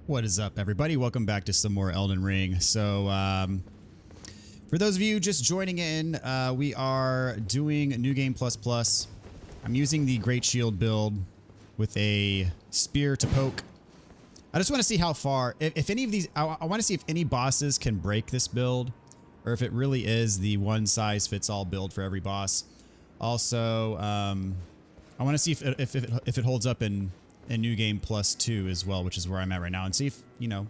What is up, everybody? Welcome back to some more Elden Ring. So, for those of you just joining in, we are doing New Game Plus Plus. I'm using the Great Shield build with a spear to poke. I just want to see how far, if any of these, I want to see if any bosses can break this build, or if it really is the one-size-fits-all build for every boss. Also, I want to see if it holds up in New Game Plus 2 as well, which is where I'm at right now, and see if,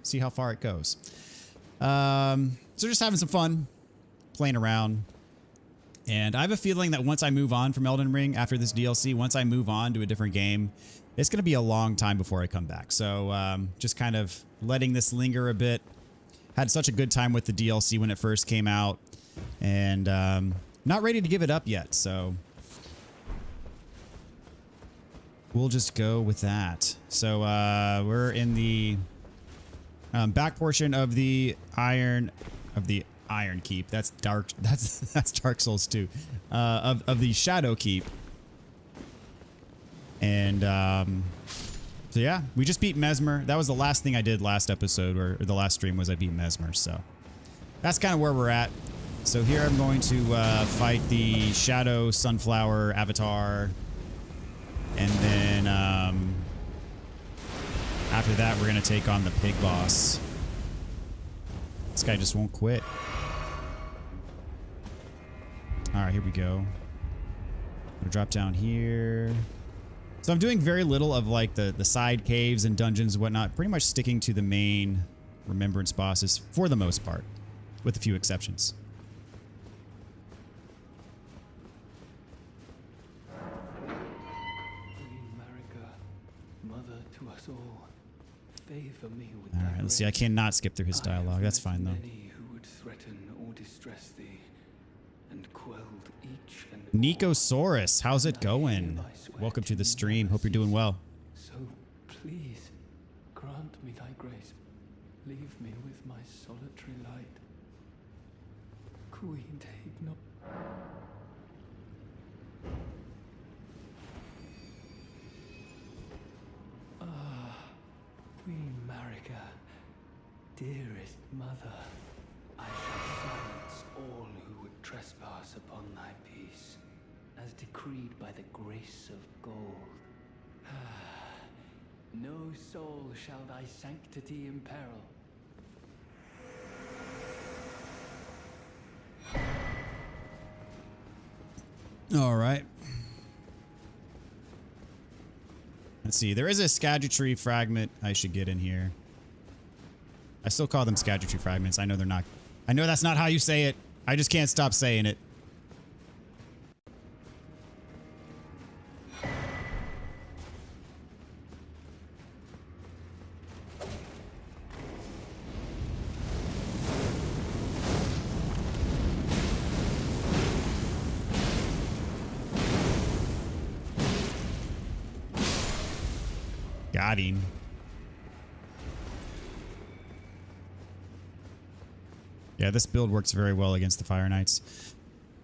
see how far it goes. So just having some fun, playing around. And I have a feeling that once I move on from Elden Ring after this DLC, once I move on to a different game, it's going to be a long time before I come back. So just kind of letting this linger a bit. Had such a good time with the DLC when it first came out, and not ready to give it up yet, so we'll just go with that. So we're in the back portion of the Iron Keep. That's Dark. That's Dark Souls 2. Of the Shadow Keep. And so yeah, we just beat Mesmer. That was the last thing I did last episode, or the last stream, was I beat Mesmer. So that's kind of where we're at. So here I'm going to fight the Shadow Sunflower Avatar. And then after that, we're going to take on the pig boss. This guy just won't quit. All right, here we go. We'll drop down here. So I'm doing very little of like the side caves and dungeons and whatnot. Pretty much sticking to the main remembrance bosses for the most part, with a few exceptions. Alright, let's see. I cannot skip through his dialogue. That's fine, though. Nicosaurus, how's it going? Welcome to the stream. Hope you're doing well. So please, grant me thy grace. Leave me with my solitary light. Queen, take no... Queen Marika, dearest mother, I shall silence all who would trespass upon thy peace, as decreed by the grace of gold. No soul shall thy sanctity imperil. All right. Let's see. There is a Erdtree fragment I should get in here. I still call them Erdtree fragments. I know they're not. I know that's not how you say it. I just can't stop saying it. Got him. Yeah, this build works very well against the Fire Knights.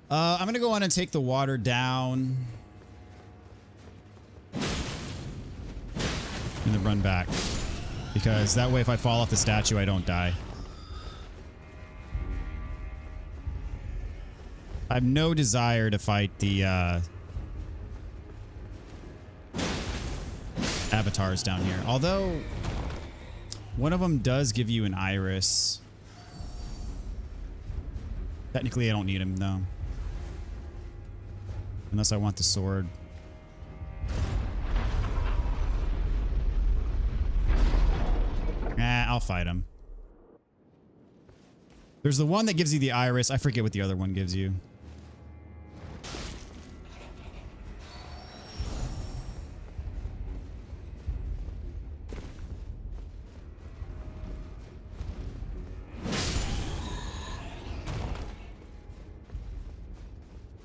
I'm going to go on and take the water down. And then run back. Because that way if I fall off the statue, I don't die. I have no desire to fight the avatars down here. Although, one of them does give you an iris. Technically, I don't need him, though. Unless I want the sword. Nah, I'll fight him. There's the one that gives you the iris. I forget what the other one gives you.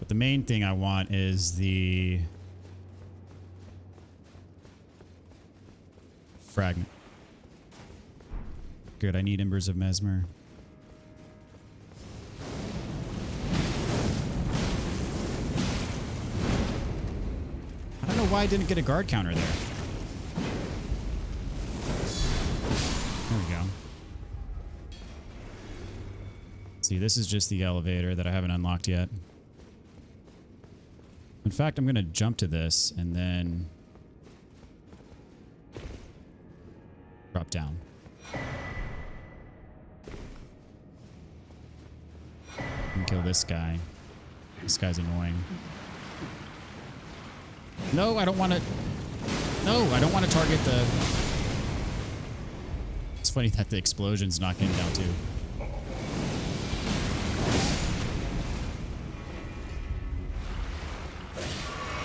The main thing I want is the fragment. Good, I need Embers of Mesmer. I don't know why I didn't get a guard counter there. There we go. See, this is just the elevator that I haven't unlocked yet. In fact, I'm going to jump to this and then drop down. And kill this guy. This guy's annoying. No, I don't want to... No, I don't want to target the... It's funny that the explosion's knocking him down too.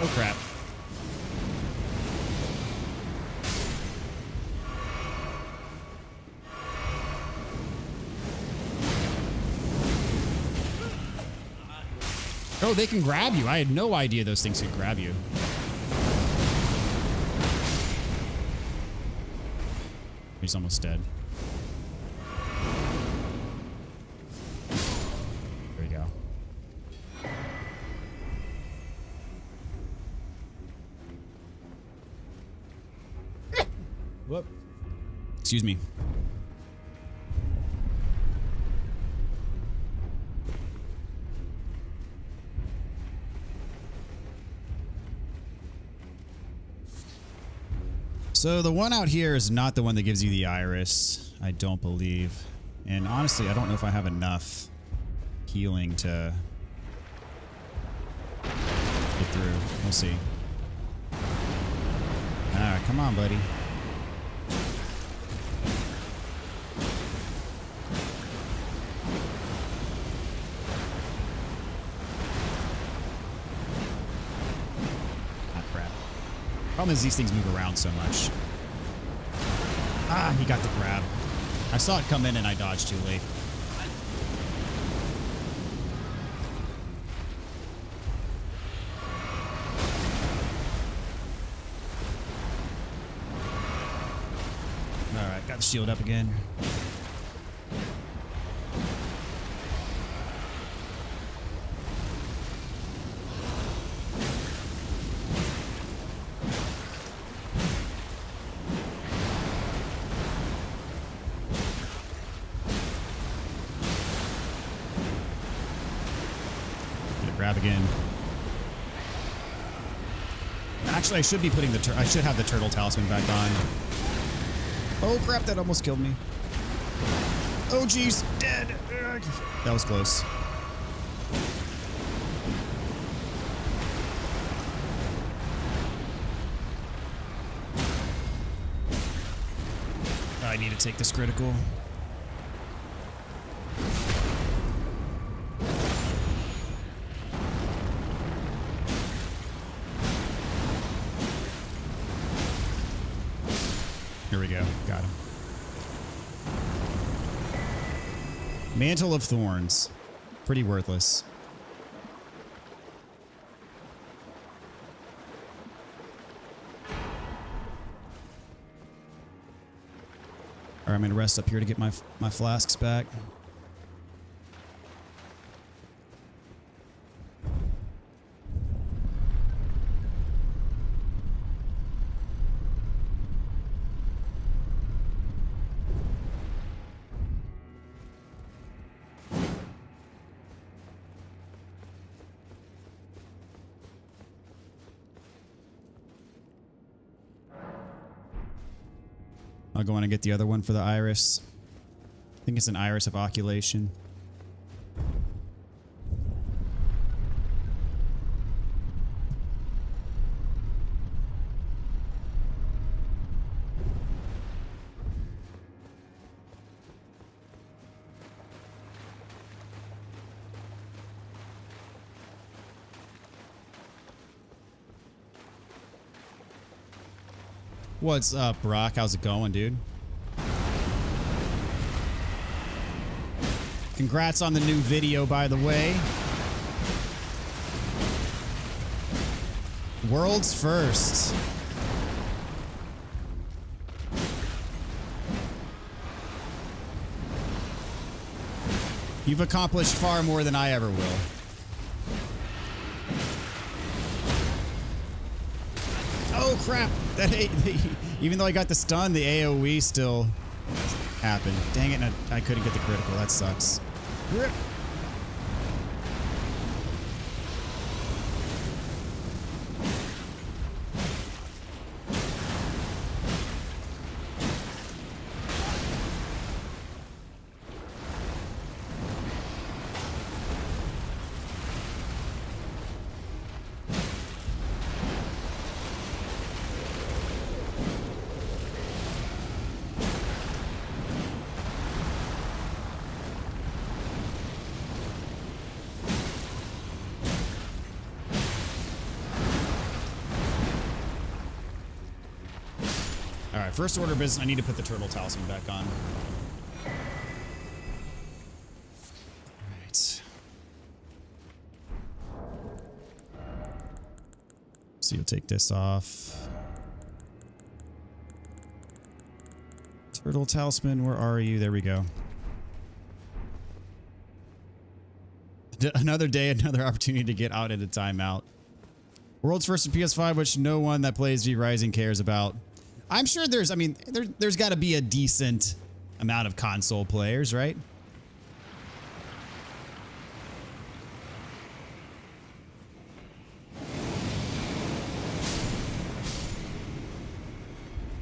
Oh crap. Oh, they can grab you. I had no idea those things could grab you. He's almost dead. There we go. Whoop. Excuse me. So the one out here is not the one that gives you the iris, I don't believe. And honestly, I don't know if I have enough healing to get through. We'll see. Alright, come on, buddy. Problem is these things move around so much. Ah, he got the grab. I saw it come in and I dodged too late. Alright, got the shield up again. Grab again. Actually, I should be putting the I should have the turtle talisman back on. Oh crap, that almost killed me. Oh geez, dead. Ugh. That was close. I need to take this critical. Here we go. Got him. Mantle of Thorns. Pretty worthless. All right, I'm going to rest up here to get my flasks back. I'll go on and get the other one for the iris. I think it's an iris of oculation. What's up, Brock? How's it going, dude? Congrats on the new video, by the way. World's first. You've accomplished far more than I ever will. Oh crap! That even though I got the stun, the AoE still happen. Dang it, I couldn't get the critical. That sucks. Rip. All right, first order of business, I need to put the turtle talisman back on. All right. So you'll take this off. Turtle talisman, where are you? There we go. Another day, another opportunity to get out at a timeout. World's first PS5, which no one that plays V Rising cares about. I'm sure there's, I mean, there's got to be a decent amount of console players, right?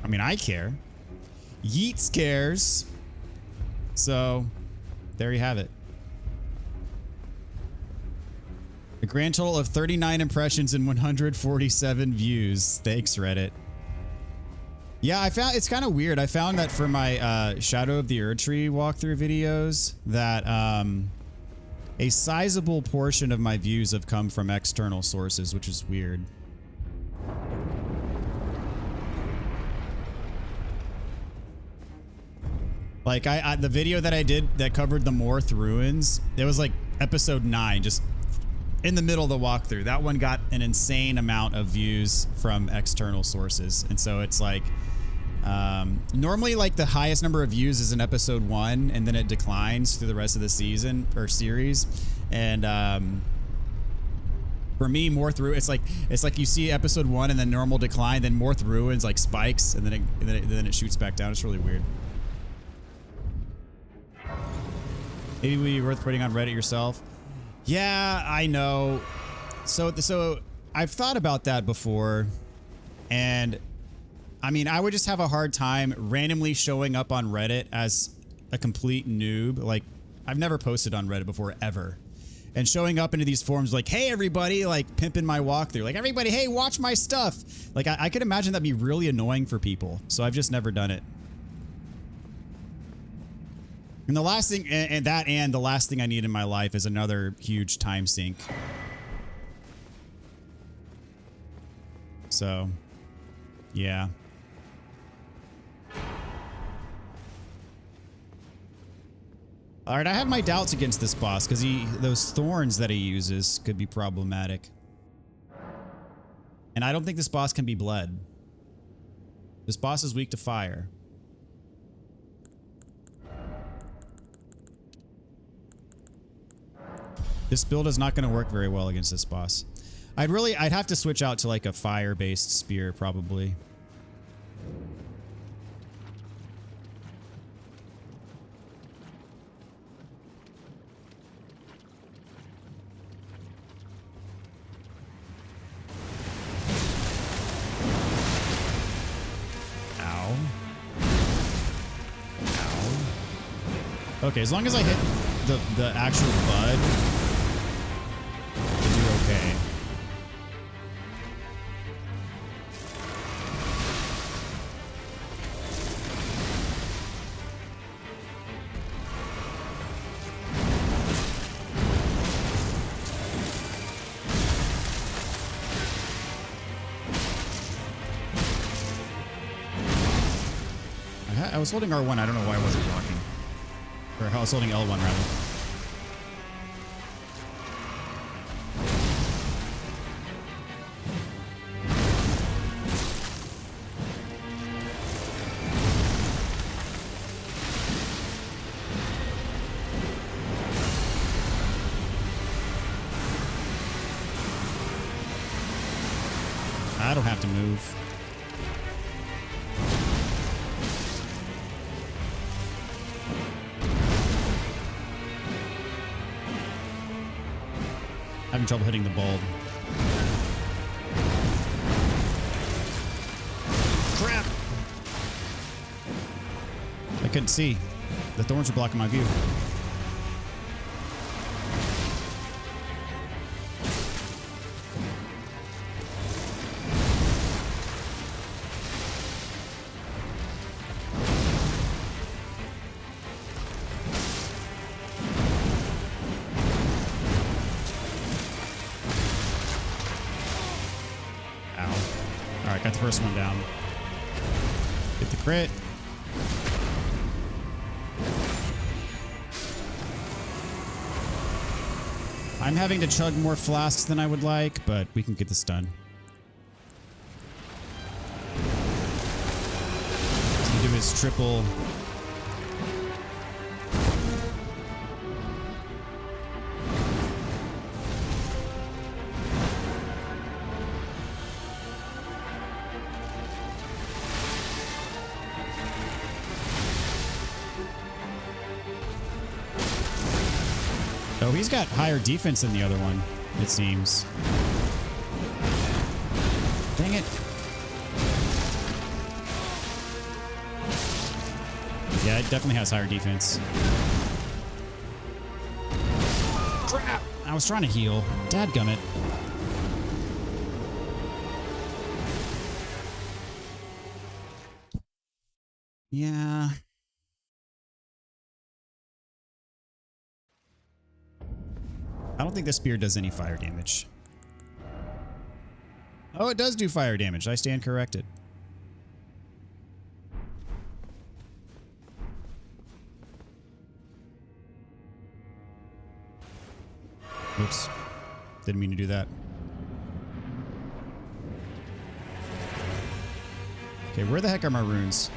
I mean, I care. Yeats cares. So, there you have it. A grand total of 39 impressions and 147 views. Thanks, Reddit. Yeah, I found it's kind of weird. I found that for my Shadow of the Erdtree walkthrough videos that a sizable portion of my views have come from external sources, which is weird. Like the video that I did that covered the Morth ruins, it was like episode 9, just in the middle of the walkthrough. That one got an insane amount of views from external sources, and so it's like. Normally, like the highest number of views is in episode 1, and then it declines through the rest of the season or series. And for me, Morth Ruins, it's like you see episode 1 and then normal decline, then Morth Ruins like spikes, and then it shoots back down. It's really weird. Maybe it would be worth putting on Reddit yourself. Yeah, I know. So I've thought about that before, and. I mean, I would just have a hard time randomly showing up on Reddit as a complete noob. Like, I've never posted on Reddit before, ever. And showing up into these forums like, hey, everybody, like, pimping my walkthrough. Like, everybody, hey, watch my stuff. Like, I could imagine that'd be really annoying for people. So I've just never done it. And the last thing, and the last thing I need in my life is another huge time sink. So, yeah. All right, I have my doubts against this boss because those thorns that he uses could be problematic. And I don't think this boss can be bled. This boss is weak to fire. This build is not going to work very well against this boss. I'd have to switch out to like a fire-based spear probably. Okay, as long as I hit the actual bud, I do okay. I was holding R1, I don't know why I wasn't blocking. Or I was holding L1 rather. I don't have to move. Having trouble hitting the bulb. Crap! I couldn't see. The thorns were blocking my view. Got the first one down. Get the crit. I'm having to chug more flasks than I would like, but we can get this done. So we do his triple. Oh, he's got higher defense than the other one, it seems. Dang it. Yeah, it definitely has higher defense. Crap! I was trying to heal. Dadgummit. Yeah. I don't think this spear does any fire damage. Oh, it does do fire damage. I stand corrected. Oops. Didn't mean to do that. Okay, where the heck are my runes?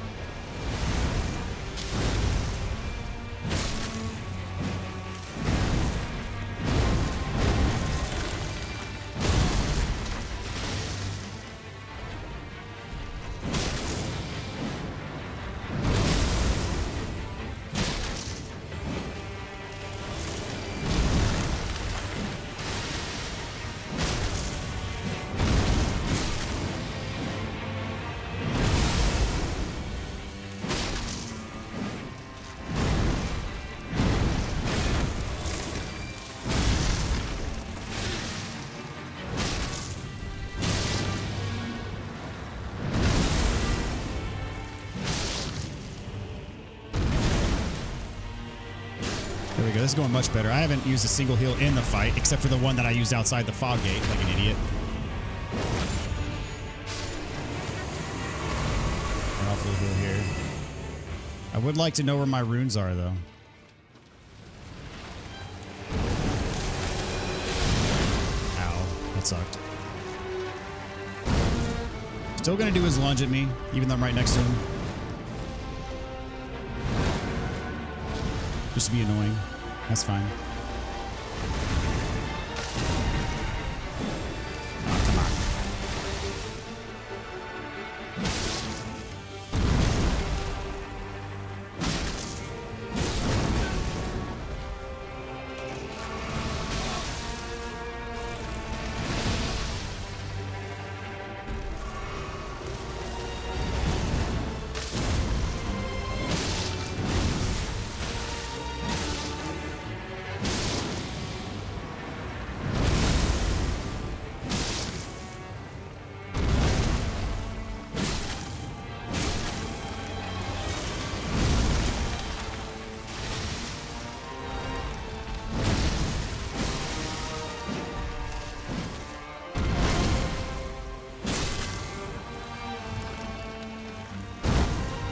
There we go. This is going much better. I haven't used a single heal in the fight, except for the one that I used outside the fog gate, like an idiot. And I'll full heal here. I would like to know where my runes are, though. Ow. That sucked. Still gonna do his lunge at me, even though I'm right next to him. Just to be annoying. That's fine. Oh, come on.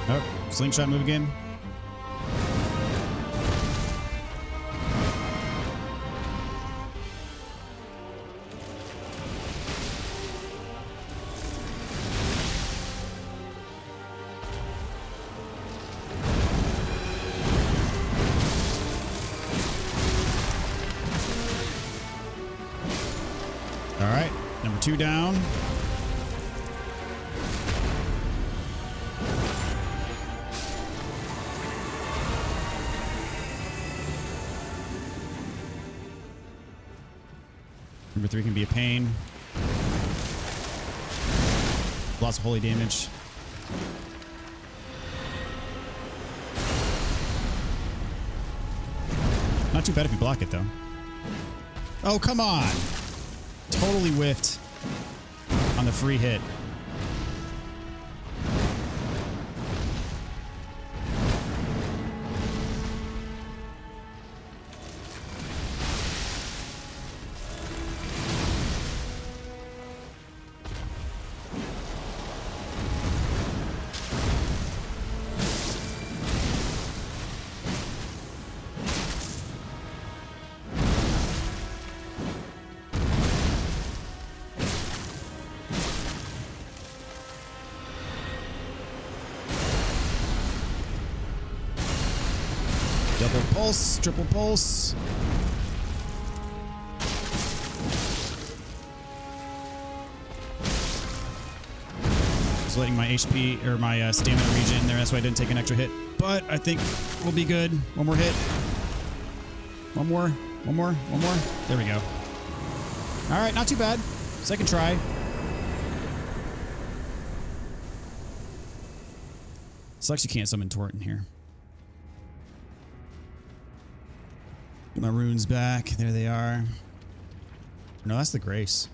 Oh, slingshot move again. All right, number 2 down. Number 3 can be a pain. Lots of holy damage. Not too bad if you block it, though. Oh, come on! Totally whiffed on the free hit. Double pulse, triple pulse. Just letting my HP or my stamina regen there. That's why I didn't take an extra hit. But I think we'll be good. One more hit. One more. One more. One more. There we go. All right, not too bad. Second try. Sucks you can't summon Tort in here. Get my runes back. There they are. No, that's the Grace.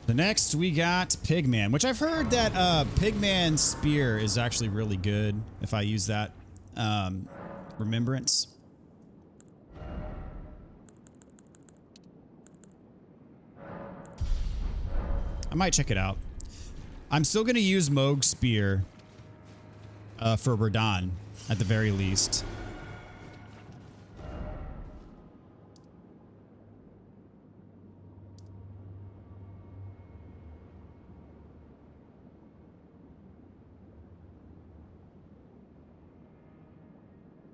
The next we got Pigman, which I've heard that Pigman Spear is actually really good if I use that Remembrance. I might check it out. I'm still going to use Moog Spear for Radahn, at the very least.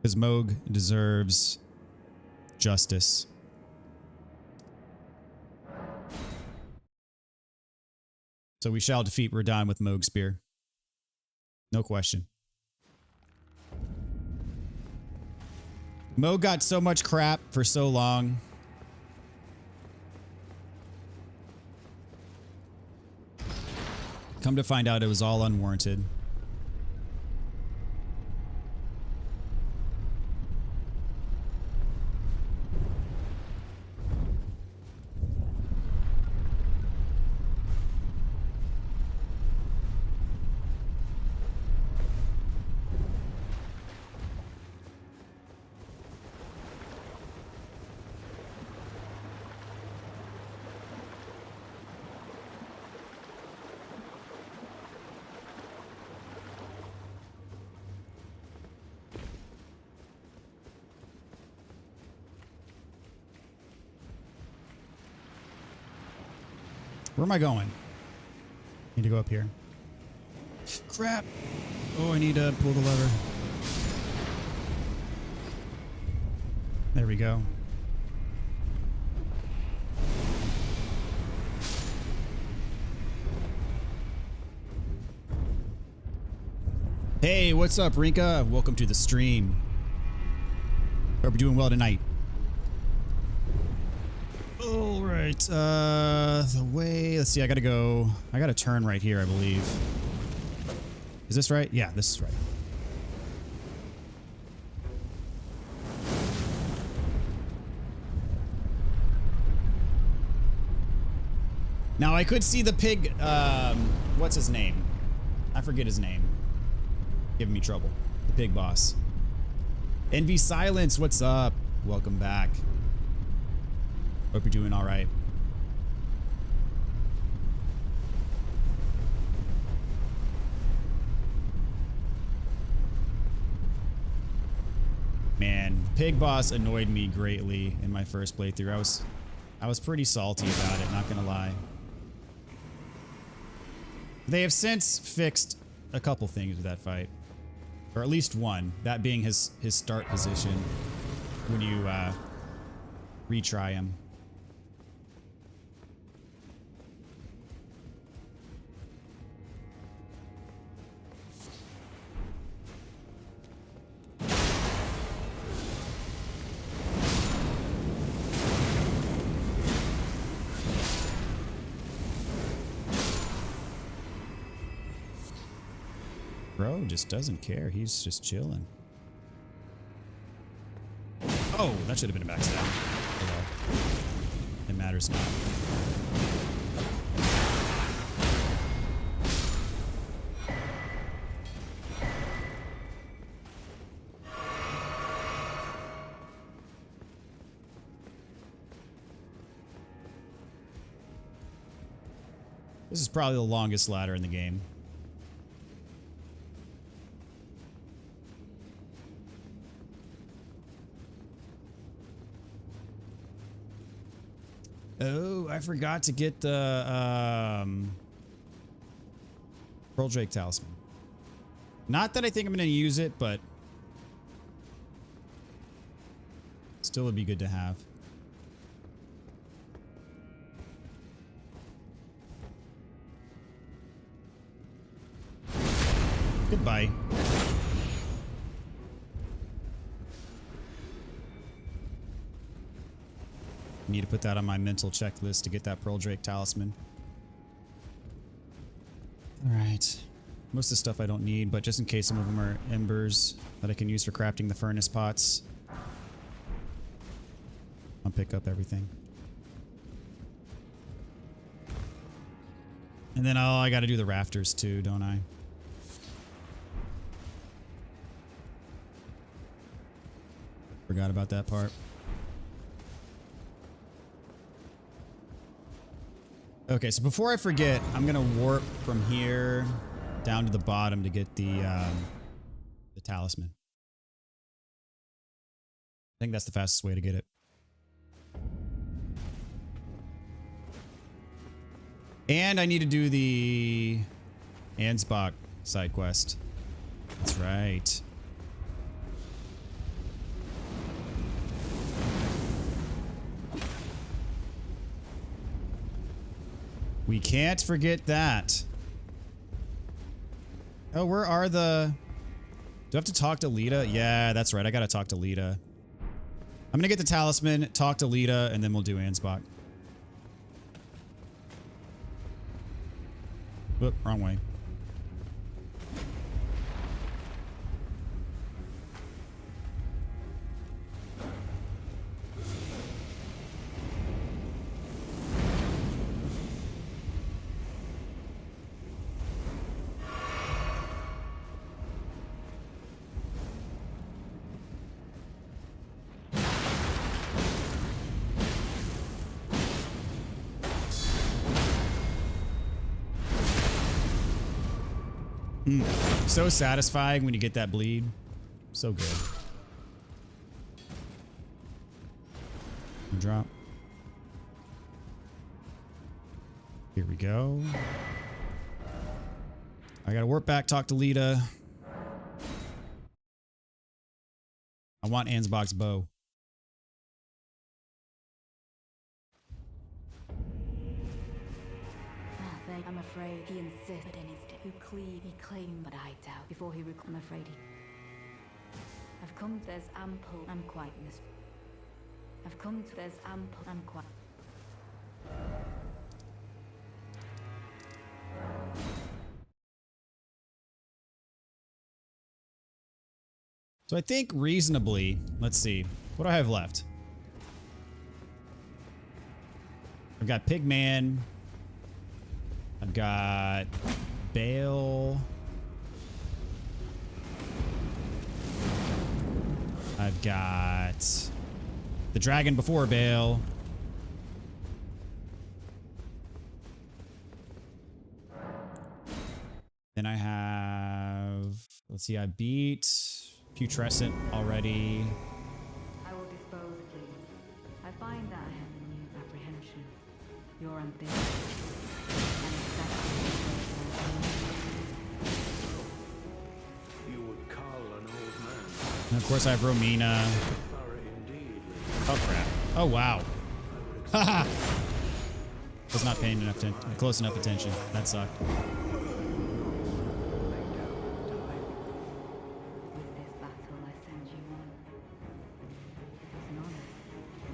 Because Moog deserves justice. So we shall defeat Radahn with Moog Spear. No question. Moog got so much crap for so long. Come to find out it was all unwarranted. Where am I going? Need to go up here. Crap! Oh, I need to pull the lever. There we go. Hey, what's up, Rinka? Welcome to the stream. Hope you're doing well tonight. All right, the way, let's see, I gotta turn right here, I believe. Is this right? Yeah, this is right. Now I could see the pig, what's his name? I forget his name. Giving me trouble. The pig boss. Envy Silence, what's up? Welcome back. Hope you're doing all right. Man, Pig Boss annoyed me greatly in my first playthrough. I was pretty salty about it, not gonna lie. They have since fixed a couple things with that fight. Or at least one, that being his start position when you retry him. Bro just doesn't care. He's just chilling. Oh, that should have been a backstab. Oh well. It matters not. This is probably the longest ladder in the game. Oh, I forgot to get the Pearl Drake Talisman. Not that I think I'm going to use it, but still would be good to have. Goodbye. Need to put that on my mental checklist to get that Pearl Drake Talisman. Alright. Most of the stuff I don't need, but just in case some of them are embers that I can use for crafting the furnace pots, I'll pick up everything. And then I gotta do the rafters too, don't I? Forgot about that part. Okay, so before I forget, I'm gonna warp from here down to the bottom to get the talisman. I think that's the fastest way to get it. And I need to do the Ansbach side quest. That's right. We can't forget that. Oh, where are the... Do I have to talk to Lita? Yeah, that's right. I gotta talk to Lita. I'm gonna get the talisman, talk to Lita, and then we'll do Ansbach. Whoop, wrong way. So satisfying when you get that bleed. So good. Drop. Here we go. I gotta warp back, talk to Lita. I want Ansbach's bow. I'm afraid he insisted in his you cleave, he claimed, but I doubt before he I'm afraid he I've come there's ample I'm quite mis I've come to there's ample I'm quite So I think reasonably, let's see, what do I have left? I've got Pigman. I've got Bale. I've got the dragon before Bale. Then I have, let's see, I beat Putrescent already. I will dispose of you. I find that I have a new apprehension. Your ambition. You would call an old man. And of course I have Romina. Oh crap. Oh wow. Haha. Was not paying enough close enough attention. That sucked.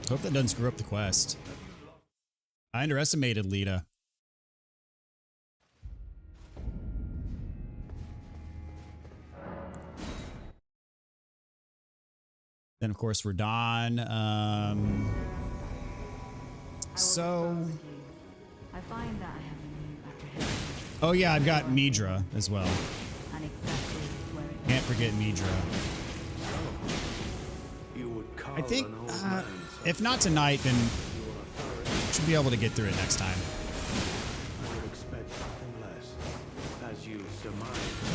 Hope that doesn't screw up the quest. I underestimated Lita. Then of course we're done. So. I find that I have a new apprehension. Oh yeah, I've got Midra as well. And exactly where it Can't forget Midra. You would call I think, an old man if not tonight, then should be able to get through it next time. I would expect nothing less. As you surmise.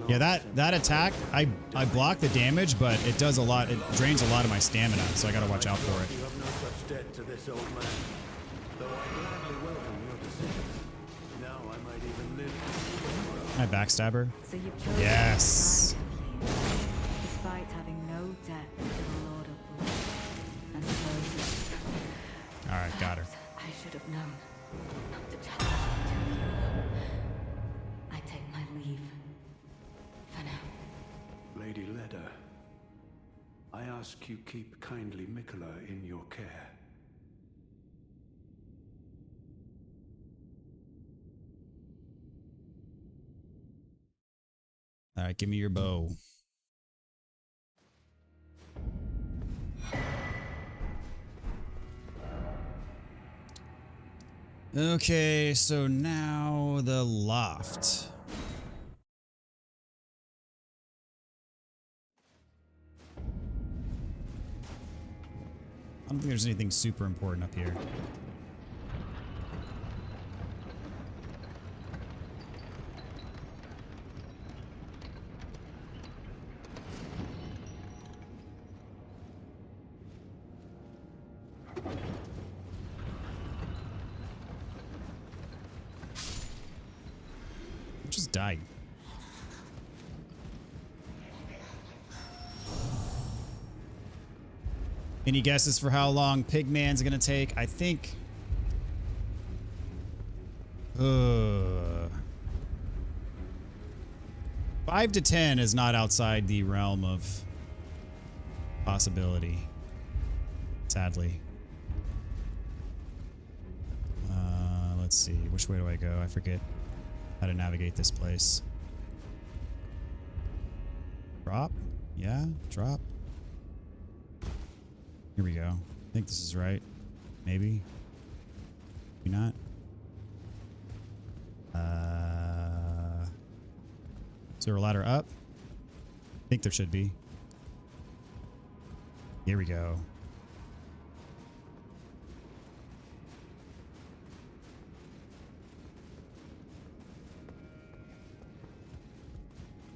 Yeah, that attack, I block the damage, but it does a lot. It drains a lot of my stamina, so I gotta watch out for it. You have no such debt to this old man. Though I gladly welcome your decision. Now I might even live. I backstabber. So you've chosen Yes. the side of you, despite having no debt to the Lord of Blood. I suppose All right, got her. I should have known not to challenge the two of you alone. I take my leave. For now. Lady Leda, I ask you keep kindly Mikola in your care. All right, give me your bow. Okay, so now the loft. I don't think there's anything super important up here. Just died. Any guesses for how long Pigman's gonna take? I think. 5 to 10 is not outside the realm of possibility. Sadly. Let's see. Which way do I go? I forget how to navigate this place. Drop? Yeah, drop. Here we go. I think this is right. Maybe. Maybe not. Is there a ladder up? I think there should be. Here we go.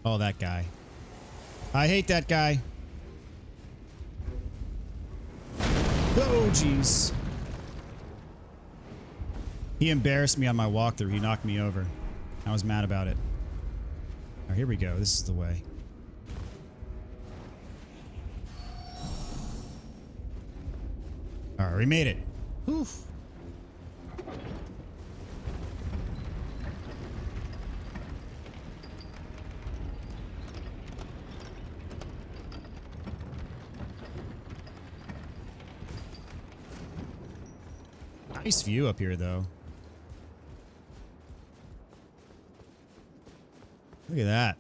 Oh, that guy. I hate that guy. Oh, jeez. He embarrassed me on my walkthrough. He knocked me over. I was mad about it. Oh, here we go. This is the way. All right, we made it. Whew. Nice view up here, though. Look at that.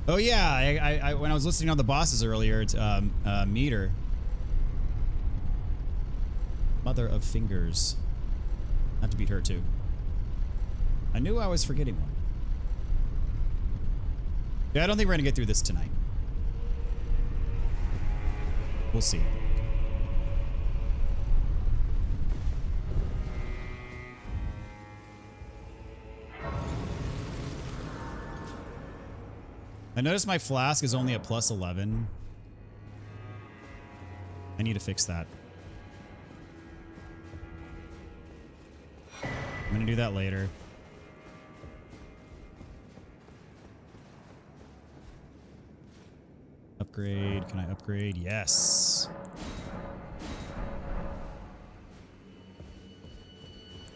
Oh yeah, I when I was listening on the bosses earlier, it's meter. Mother of Fingers. Not to beat her too. I knew I was forgetting one. Yeah, I don't think we're gonna get through this tonight. We'll see. I noticed my flask is only at plus 11. I need to fix that. I'm gonna do that later. Upgrade. Can I upgrade? Yes.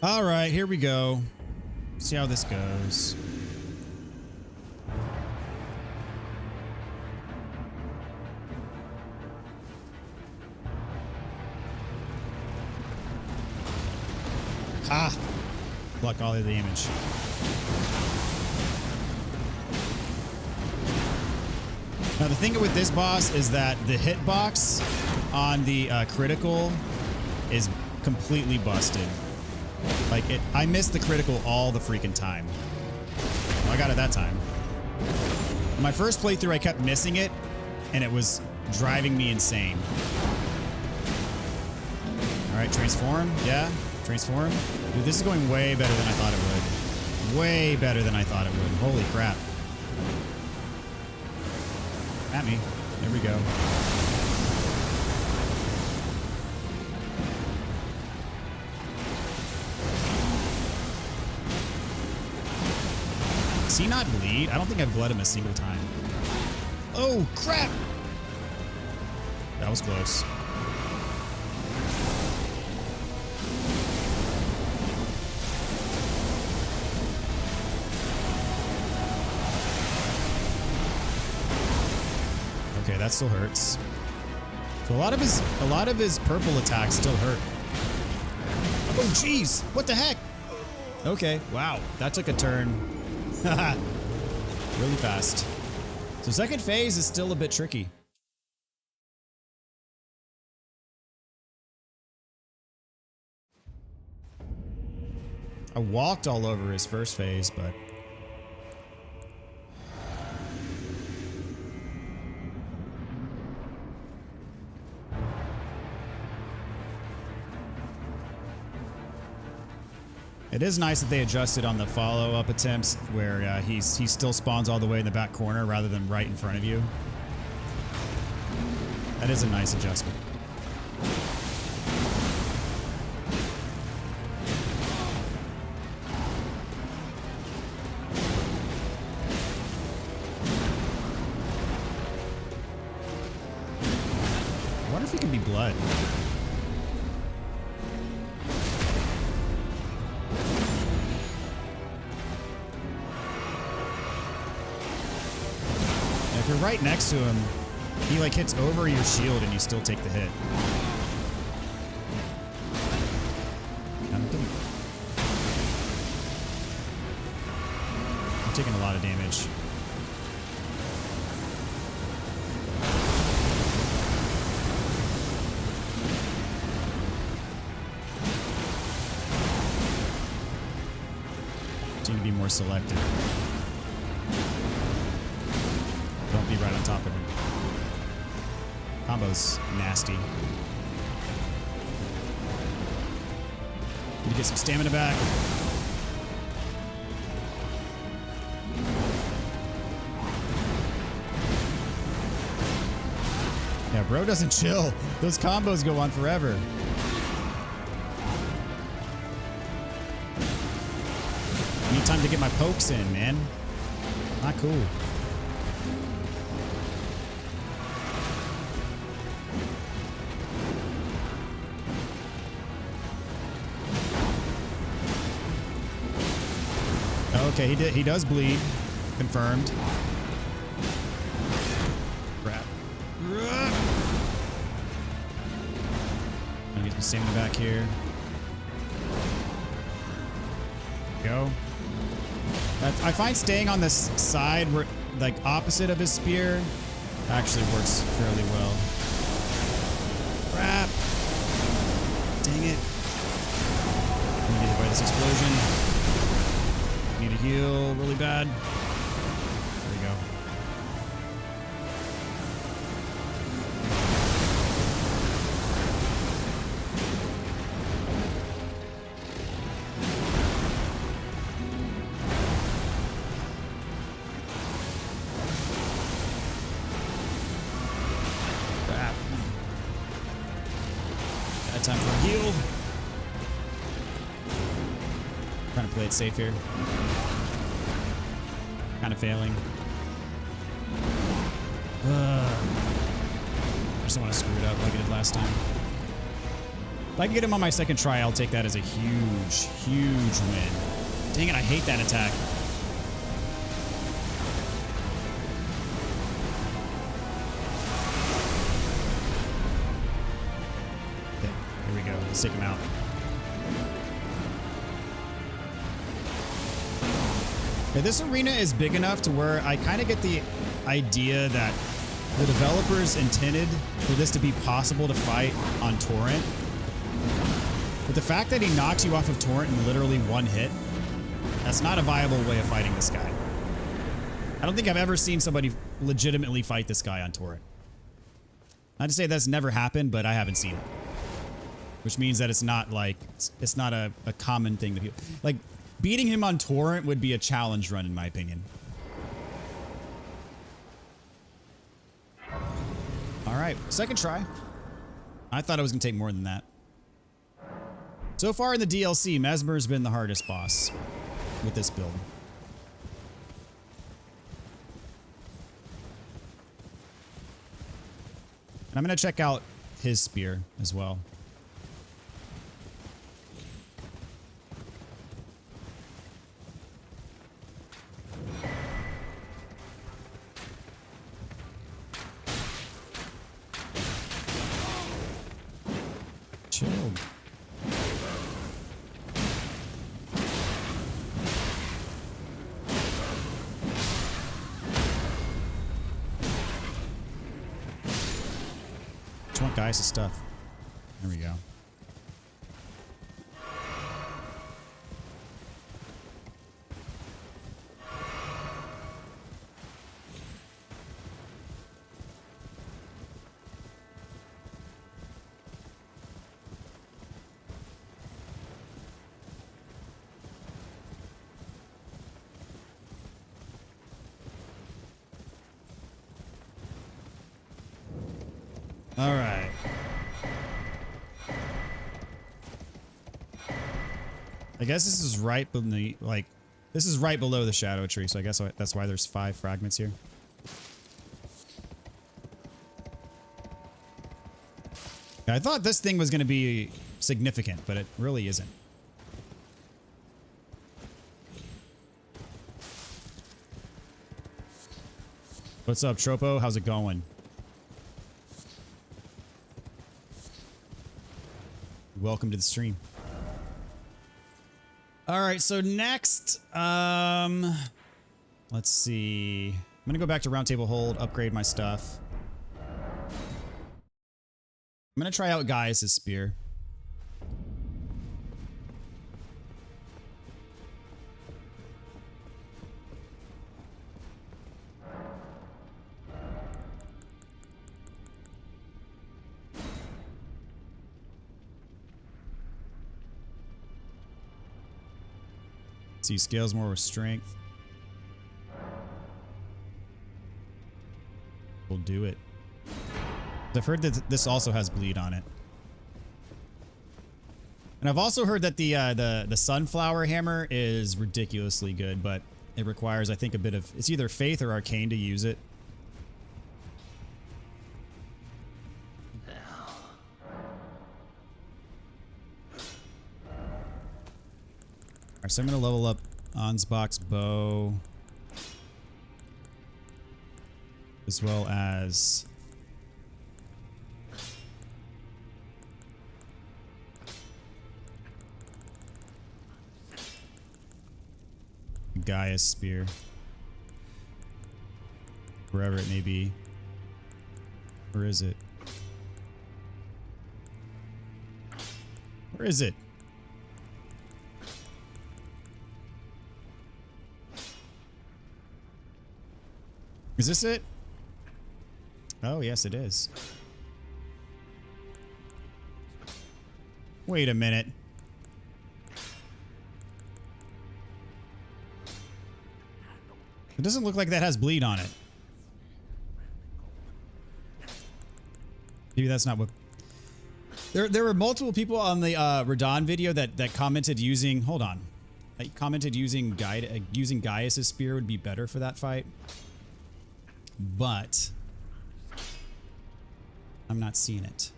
All right, here we go. See how this goes. Ha! Block all the damage. Now the thing with this boss is that the hitbox on the critical is completely busted. Like I missed the critical all the freaking time. Well, I got it that time. My first playthrough, I kept missing it, and it was driving me insane. All right, transform. Yeah, transform. Dude, this is going way better than I thought it would. Way better than I thought it would. Holy crap. At me. There we go. Does he not bleed? I don't think I've bled him a single time. Oh, crap! That was close. Okay, that still hurts. So a lot of his purple attacks still hurt. Oh, jeez! What the heck? Okay, wow, that took a turn. Really fast. So second phase is still a bit tricky. I walked all over his first phase, but it is nice that they adjusted on the follow-up attempts where he still spawns all the way in the back corner rather than right in front of you. That is a nice adjustment. I wonder if he can be blood. If you're right next to him, he like hits over your shield and you still take the hit. I'm taking a lot of damage. Need to be more selective. Don't be right on top of him. Combo's nasty. Need to get some stamina back. Yeah, bro doesn't chill. Those combos go on forever. Need time to get my pokes in, man. Not cool. Okay, he does bleed. Confirmed. Crap. Gonna get some stamina back here. Go. I find staying on this side, where, like opposite of his spear, actually works fairly well. Crap. Dang it. I'm gonna get hit by this explosion. Need to heal really bad. There we go. Crap. Got time for a heal. Trying to play it safe here. Kind of failing. I just don't want to screw it up like I did last time. If I can get him on my second try, I'll take that as a huge, huge win. Dang it, I hate that attack. Okay, here we go. Let's take him out. Yeah, this arena is big enough to where I kind of get the idea that the developers intended for this to be possible to fight on torrent. But the fact that he knocks you off of torrent in literally one hit, that's not a viable way of fighting this guy. I don't think I've ever seen somebody legitimately fight this guy on torrent. Not to say that's never happened, but I haven't seen it. Which means that it's not like, it's not a common thing that people, like, beating him on torrent would be a challenge run in my opinion. All right, second try. I thought it was gonna take more than that. So far in the DLC, Mesmer's been the hardest boss with this build. And I'm gonna check out his spear as well. Chill. Just want guys' stuff. There we go. All right. I guess this is right beneath, like, this is right below the shadow tree, so I guess that's why there's 5 fragments here. I thought this thing was going to be significant, but it really isn't. What's up, Tropo? How's it going? Welcome to the stream. All right, so next, let's see. I'm gonna go back to Roundtable Hold, upgrade my stuff. I'm gonna try out Gaius' spear. See, scales more with strength. We'll do it. I've heard that this also has bleed on it. And I've also heard that the sunflower hammer is ridiculously good, but it requires, I think, a bit of, it's either faith or arcane to use it. Alright, so I'm gonna level up Ansbach's bow, as well as Gaius spear, wherever it may be. Where is it? Where is it? Is this it? Oh, yes, it is. Wait a minute. It doesn't look like that has bleed on it. Maybe that's not what... There were multiple people on the Radon video that commented using... Hold on. That commented using Gaius' spear would be better for that fight. But I'm not seeing it.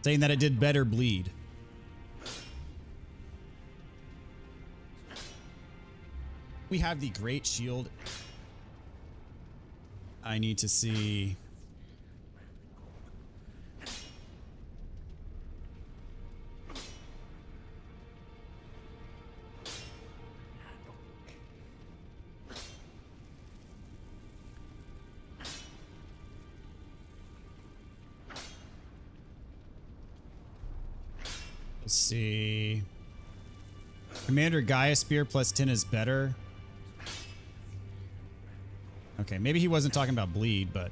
Saying that it did better bleed. We have the great shield. I need to see. Let's see. Commander Gaia Spear plus 10 is better. Okay, maybe he wasn't talking about bleed, but...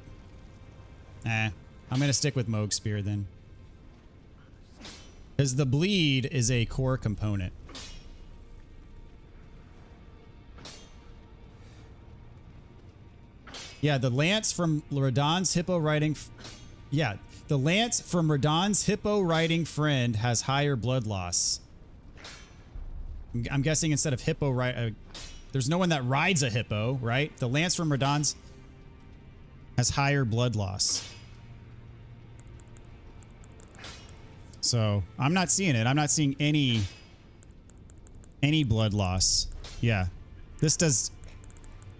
I'm gonna stick with Moog Spear then. Because the bleed is a core component. Yeah, the lance from Radahn's hippo riding... Yeah, the lance from Radahn's hippo riding friend has higher blood loss. I'm guessing instead of hippo there's no one that rides a hippo, right? The lance from Radahn's has higher blood loss. So I'm not seeing it. I'm not seeing any blood loss. Yeah, this does.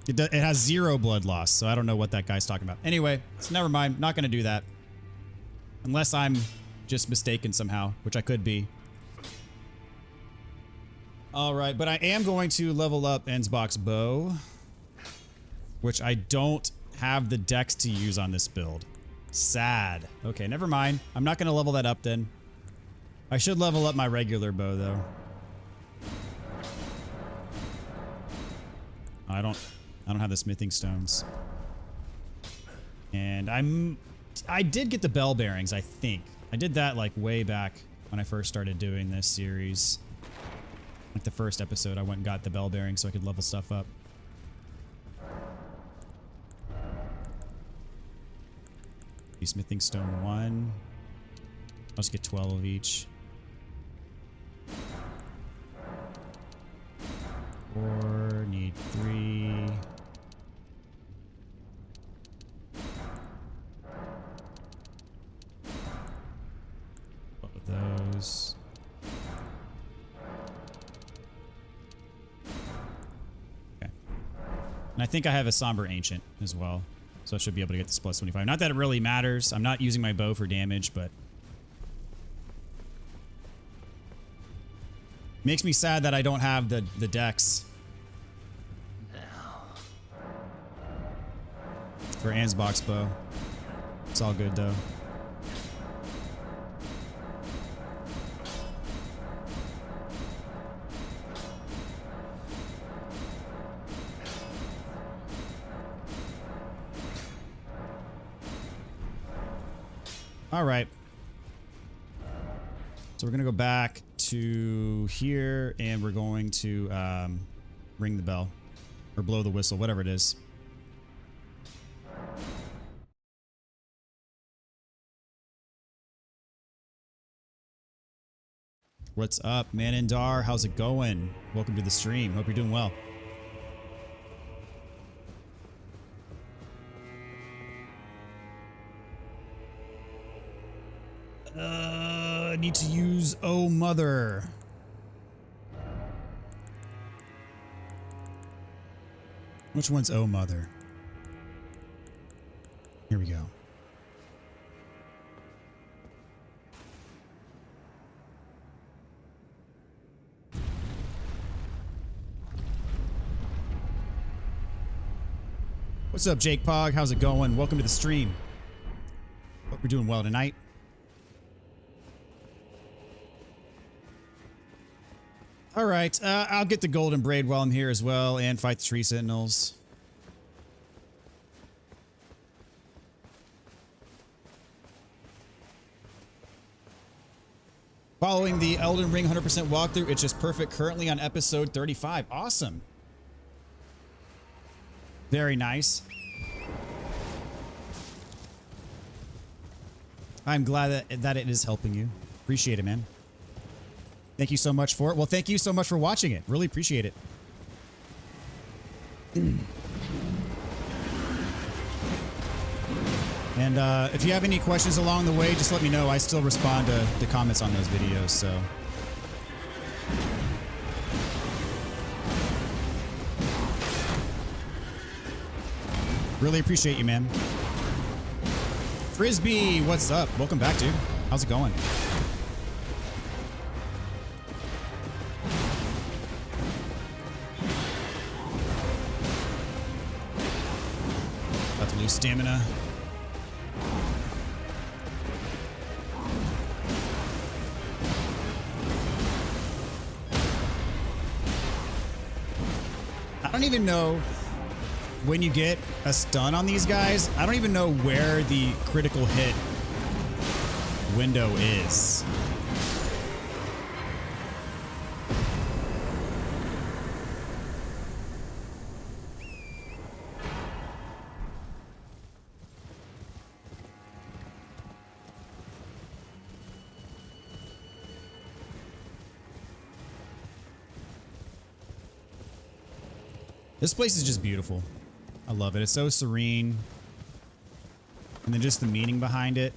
It has 0 blood loss. So I don't know what that guy's talking about. Anyway, so never mind. Not going to do that. Unless I'm just mistaken somehow, which I could be. All right, but I am going to level up Ensbox Bow, which I don't have the dex to use on this build. Sad. Okay, never mind. I'm not going to level that up then. I should level up my regular bow though. I don't have the smithing stones. And I did get the bell bearings, I think. I did that like way back when I first started doing this series. Like the first episode, I went and got the bell bearings so I could level stuff up. Smithing stone 1. I'll just get 12 of each. 4, need 3. What with those? Okay. And I think I have a Somber Ancient as well. So I should be able to get this plus 25. Not that it really matters. I'm not using my bow for damage, but... Makes me sad that I don't have the dex. For Ensbox Bow. It's all good though. All right. So we're going to go back to here and we're going to ring the bell or blow the whistle, whatever it is. What's up, Manindar? How's it going? Welcome to the stream. Hope you're doing well. I need to use Oh Mother. Which one's Oh Mother? Here we go. What's up, Jake Pog? How's it going? Welcome to the stream. Hope you're doing well tonight. All right, I'll get the golden braid while I'm here as well and fight the tree sentinels. Following the Elden Ring 100% walkthrough, it's just perfect. Currently on episode 35. Awesome. Very nice. I'm glad that it is helping you. Appreciate it, man. Thank you so much for it. Well, thank you so much for watching it. Really appreciate it. And if you have any questions along the way, just let me know. I still respond to the comments on those videos, so. Really appreciate you, man. Frisbee, what's up? Welcome back, dude. How's it going? About to lose stamina. I don't even know when you get a stun on these guys. I don't even know where the critical hit window is. This place is just beautiful. I love it. It's so serene. And then just the meaning behind it.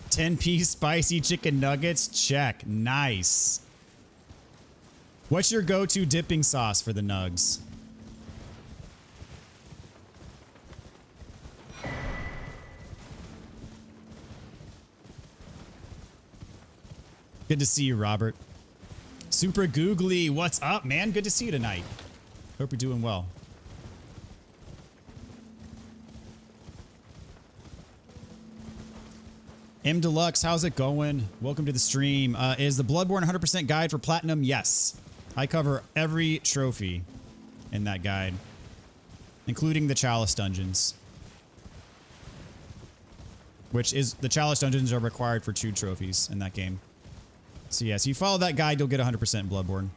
10-piece spicy chicken nuggets? Check. Nice. What's your go-to dipping sauce for the nugs? Good to see you, Robert. Super Googly, what's up, man? Good to see you tonight. Hope you're doing well. M Deluxe, how's it going? Welcome to the stream. Is the Bloodborne 100% guide for Platinum? Yes. I cover every trophy in that guide, including the Chalice Dungeons. Which is, the Chalice Dungeons are required for 2 trophies in that game. So yes, you follow that guide, you'll get 100% in Bloodborne.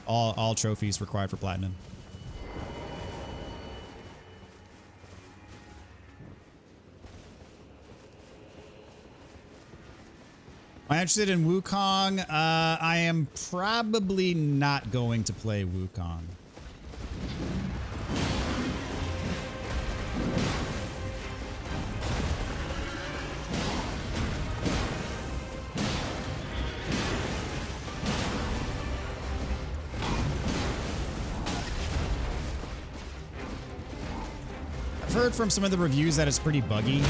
All trophies required for Platinum. Am I interested in Wukong? I am probably not going to play Wukong. I've heard from some of the reviews that it's pretty buggy.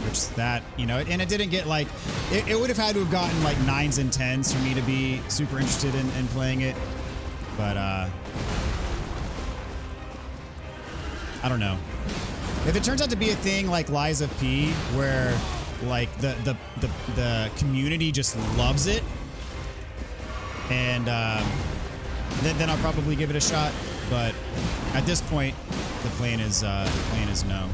Which that, you know, and it didn't get like, it would have had to have gotten like 9s and 10s for me to be super interested in playing it. But, I don't know. If it turns out to be a thing like Lies of P, where like the community just loves it, and then I'll probably give it a shot. But at this point, the plan is no.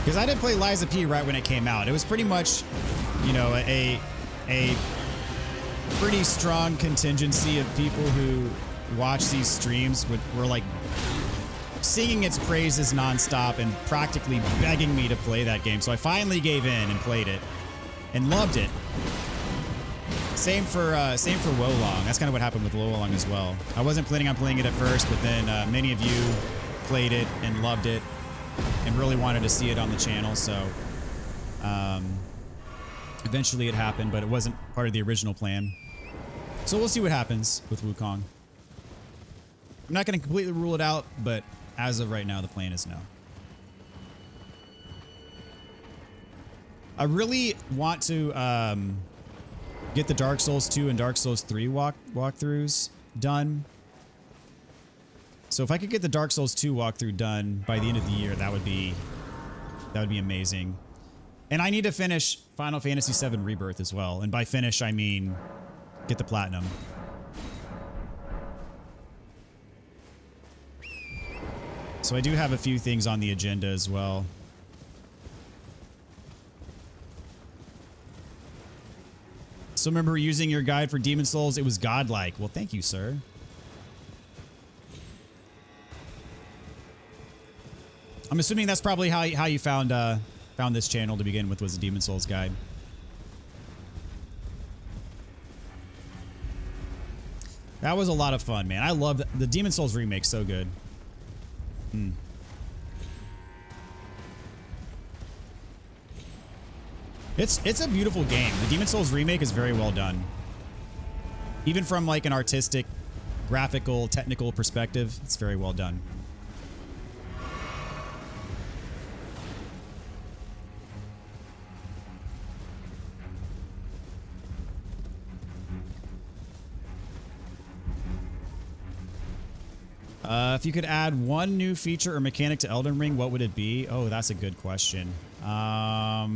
Because I didn't play Lies of P right when it came out. It was pretty much, you know, a pretty strong contingency of people who watch these streams were like singing its praises nonstop and practically begging me to play that game. So I finally gave in and played it and loved it. Same for Wolong. That's kind of what happened with Wolong as well. I wasn't planning on playing it at first, but then many of you played it and loved it and really wanted to see it on the channel. So eventually it happened, but it wasn't part of the original plan. So we'll see what happens with Wukong. I'm not going to completely rule it out, but as of right now, the plan is no. I really want to get the Dark Souls 2 and Dark Souls 3 walkthroughs done. So if I could get the Dark Souls 2 walkthrough done by the end of the year, that would be amazing. And I need to finish Final Fantasy VII Rebirth as well. And by finish, I mean get the platinum. So I do have a few things on the agenda as well. So remember using your guide for Demon Souls? It was godlike. Well, thank you, sir. I'm assuming that's probably how you found this channel to begin with, was the Demon Souls guide. That was a lot of fun, man. I love the Demon Souls remake. So good. It's a beautiful game. The Demon Souls remake is very well done. Even from like an artistic, graphical, technical perspective, it's very well done. If you could add one new feature or mechanic to Elden Ring, what would it be? Oh, that's a good question. I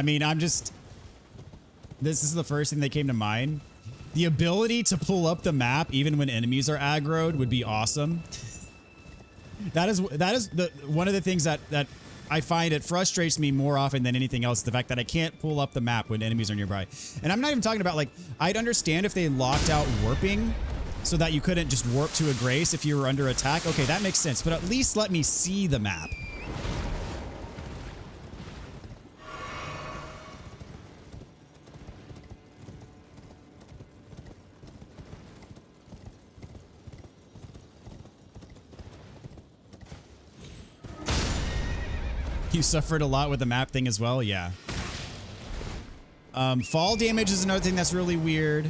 mean, this is the first thing that came to mind. The ability to pull up the map even when enemies are aggroed would be awesome. That is one of the things that I find it frustrates me more often than anything else, the fact that I can't pull up the map when enemies are nearby. And I'm not even talking about, like, I'd understand if they locked out warping so that you couldn't just warp to a grace if you were under attack. Okay, that makes sense, but at least let me see the map. You suffered a lot with the map thing as well? Yeah. Fall damage is another thing that's really weird.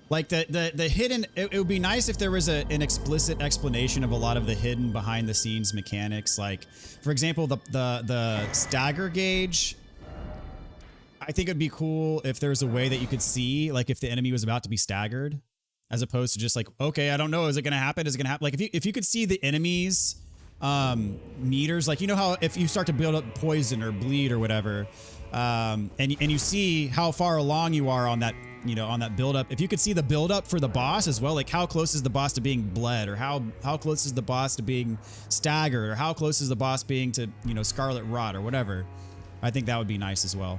Like the hidden, it would be nice if there was an explicit explanation of a lot of the hidden behind the scenes mechanics. Like, for example, the stagger gauge. I think it'd be cool if there's a way that you could see, like, if the enemy was about to be staggered, as opposed to just like, okay, I don't know, is it going to happen? Is it going to happen? Like, if you could see the enemies meters, like, you know how if you start to build up poison or bleed or whatever, and you see how far along you are on that, you know, on that build up. If you could see the build up for the boss as well, like how close is the boss to being bled, or how close is the boss to being staggered, or how close is the boss being to, you know, scarlet rot or whatever. I think that would be nice as well.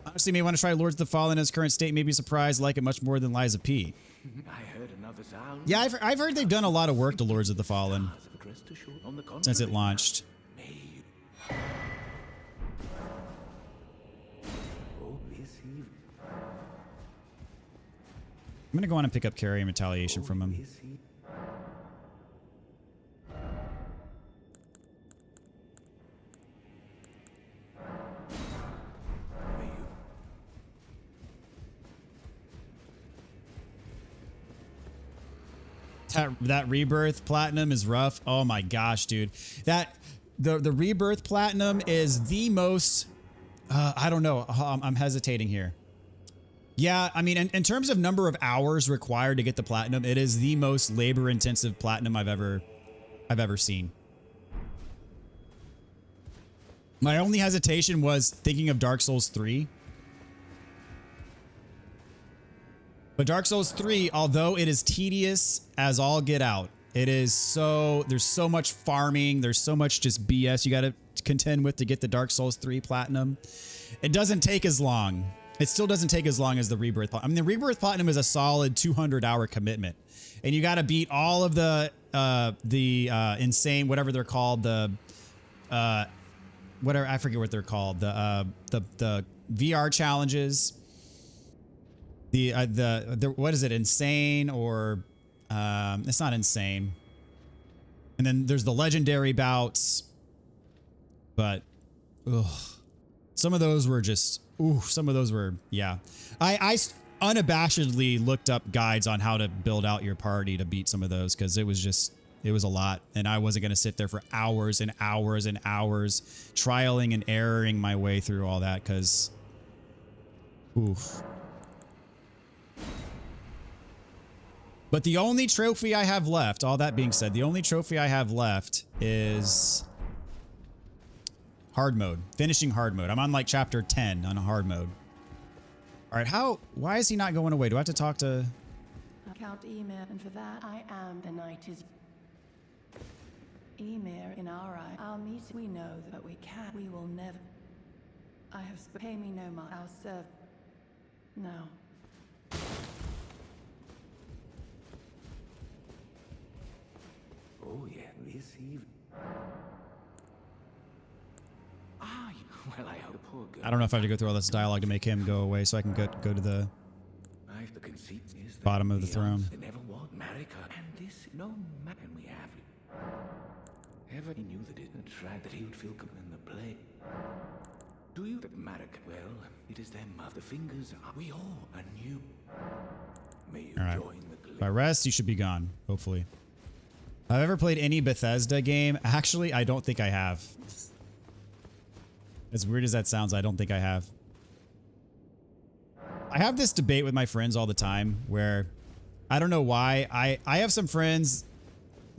Honestly, may want to try Lords of the Fallen in its current state. May be surprised, like it much more than Lies of P. I heard another sound. Yeah, I've heard they've done a lot of work to Lords of the Fallen since it launched. I'm gonna go on and pick up Carry and Retaliation from him. That Rebirth Platinum is rough. Oh my gosh, dude. The Rebirth Platinum is the most, I don't know. I'm hesitating here. Yeah, I mean, in terms of number of hours required to get the Platinum, it is the most labor-intensive Platinum I've ever seen. My only hesitation was thinking of Dark Souls 3. But Dark Souls 3, although it is tedious as all get out, there's so much farming, there's so much just BS you got to contend with to get the Dark Souls 3 Platinum. It doesn't take as long. It still doesn't take as long as the Rebirth Platinum. I mean, the Rebirth Platinum is a solid 200-hour commitment. And you got to beat all of the insane, whatever they're called, whatever, I forget what they're called, the VR challenges. The what is it, insane, or it's not insane. And then there's the legendary bouts, but some of those were just some of those were, yeah. I unabashedly looked up guides on how to build out your party to beat some of those, because it was a lot, and I wasn't going to sit there for hours and hours and hours trialing and erroring my way through all that, because oof. But the only trophy I have left, all that being said, the only trophy I have left is hard mode, finishing hard mode. I'm on like chapter 10 on a hard mode. All right, why is he not going away? Do I have to talk to? Count Emir, and for that I am the knight is Emir in our eye. Our meet, we know that we can. We will never. I have pay me no mind. I'll serve. No. Oh yeah, this evening. Ah, well, I hope poor girl. I don't know if I have to go through all this dialogue to make him go away, so I can go to the The conceit is that bottom of the throne. They never want marry her, and this no man we have. Ever he knew that it and tried that he would feel good in the play. Do you, Marek? Well, it is their mother fingers. We all are new. May you All right. join the By rest, you should be gone, hopefully. Have I ever played any Bethesda game? Actually, I don't think I have. As weird as that sounds, I don't think I have. I have this debate with my friends all the time where I don't know why. I have some friends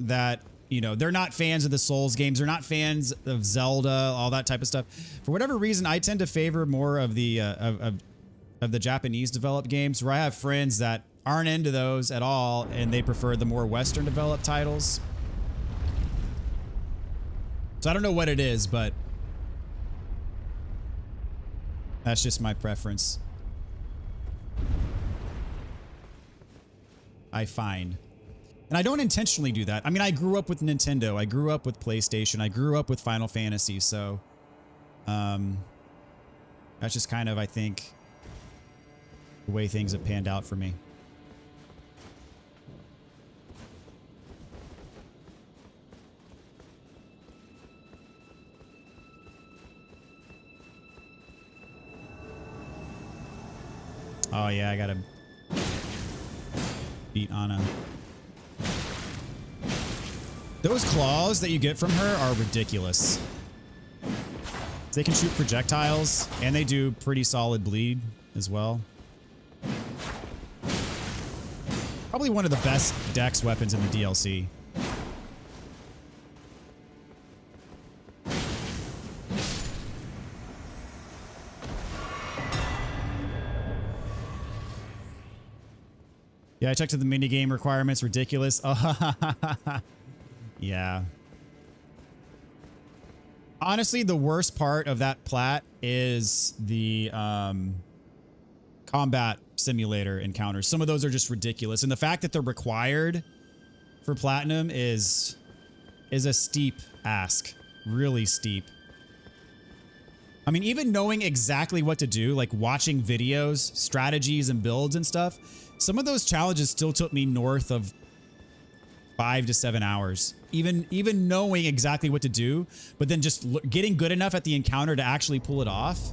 that, you know, they're not fans of the Souls games. They're not fans of Zelda, all that type of stuff. For whatever reason, I tend to favor more of the of the Japanese developed games, where I have friends that aren't into those at all and they prefer the more Western developed titles. So I don't know what it is, but that's just my preference. I find. And I don't intentionally do that. I mean, I grew up with Nintendo. I grew up with PlayStation. I grew up with Final Fantasy. So, that's just kind of, I think, the way things have panned out for me. Oh yeah, I gotta beat Anna. Those claws that you get from her are ridiculous. They can shoot projectiles, and they do pretty solid bleed as well. Probably one of the best dex weapons in the DLC. Yeah, I checked the minigame requirements. Ridiculous. Yeah. Honestly, the worst part of that plat is the combat simulator encounters. Some of those are just ridiculous. And the fact that they're required for platinum is a steep ask. Really steep. I mean, even knowing exactly what to do, like watching videos, strategies, and builds and stuff, some of those challenges still took me north of 5 to 7 hours. Even knowing exactly what to do, but then just getting good enough at the encounter to actually pull it off.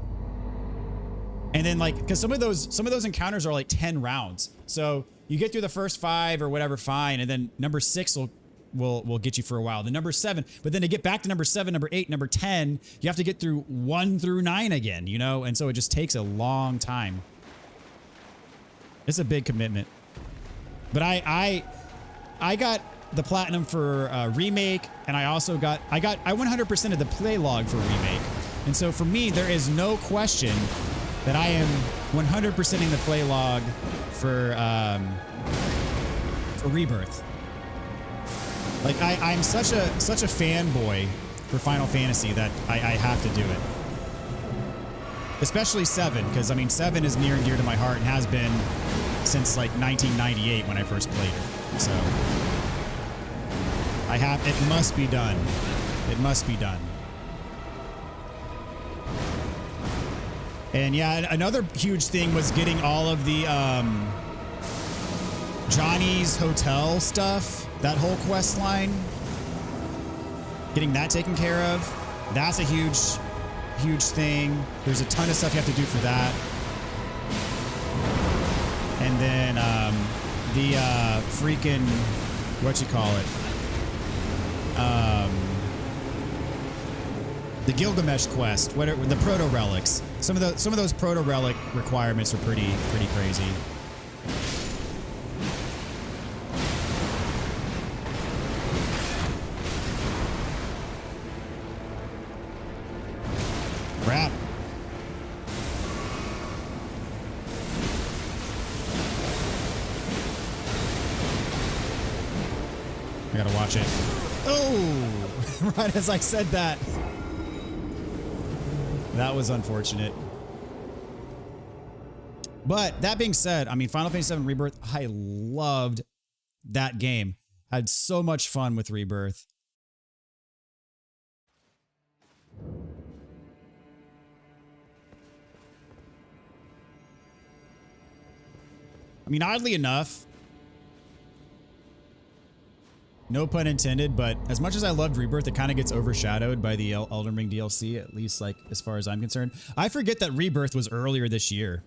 And then like, because some of those encounters are like 10 rounds. So you get through the first 5 or whatever, fine, and then number 6 will get you for a while. The number 7, but then to get back to number 7, number 8, number 10, you have to get through 1 through 9 again, you know? And so it just takes a long time. It's a big commitment. But I got the platinum for remake, and I 100% of the play log for remake. And so for me, there is no question that I am 100%ing the play log for Rebirth. Like I'm such a fanboy for Final Fantasy that I have to do it. Especially 7, because I mean 7 is near and dear to my heart and has been since like 1998 when I first played it. So it must be done. It must be done. And yeah, another huge thing was getting all of the Johnny's Hotel stuff, that whole quest line. Getting that taken care of. That's a huge thing. There's a ton of stuff you have to do for that. And then the freaking, the Gilgamesh quest, the proto relics. Some of those proto relic requirements are pretty crazy. Crap. I gotta watch it. Oh, right as I said that. That was unfortunate. But that being said, I mean, Final Fantasy VII Rebirth, I loved that game. I had so much fun with Rebirth. I mean, oddly enough, No pun intended, but as much as I loved Rebirth, it kind of gets overshadowed by the Elden Ring DLC, at least like as far as I'm concerned. I forget that Rebirth was earlier this year.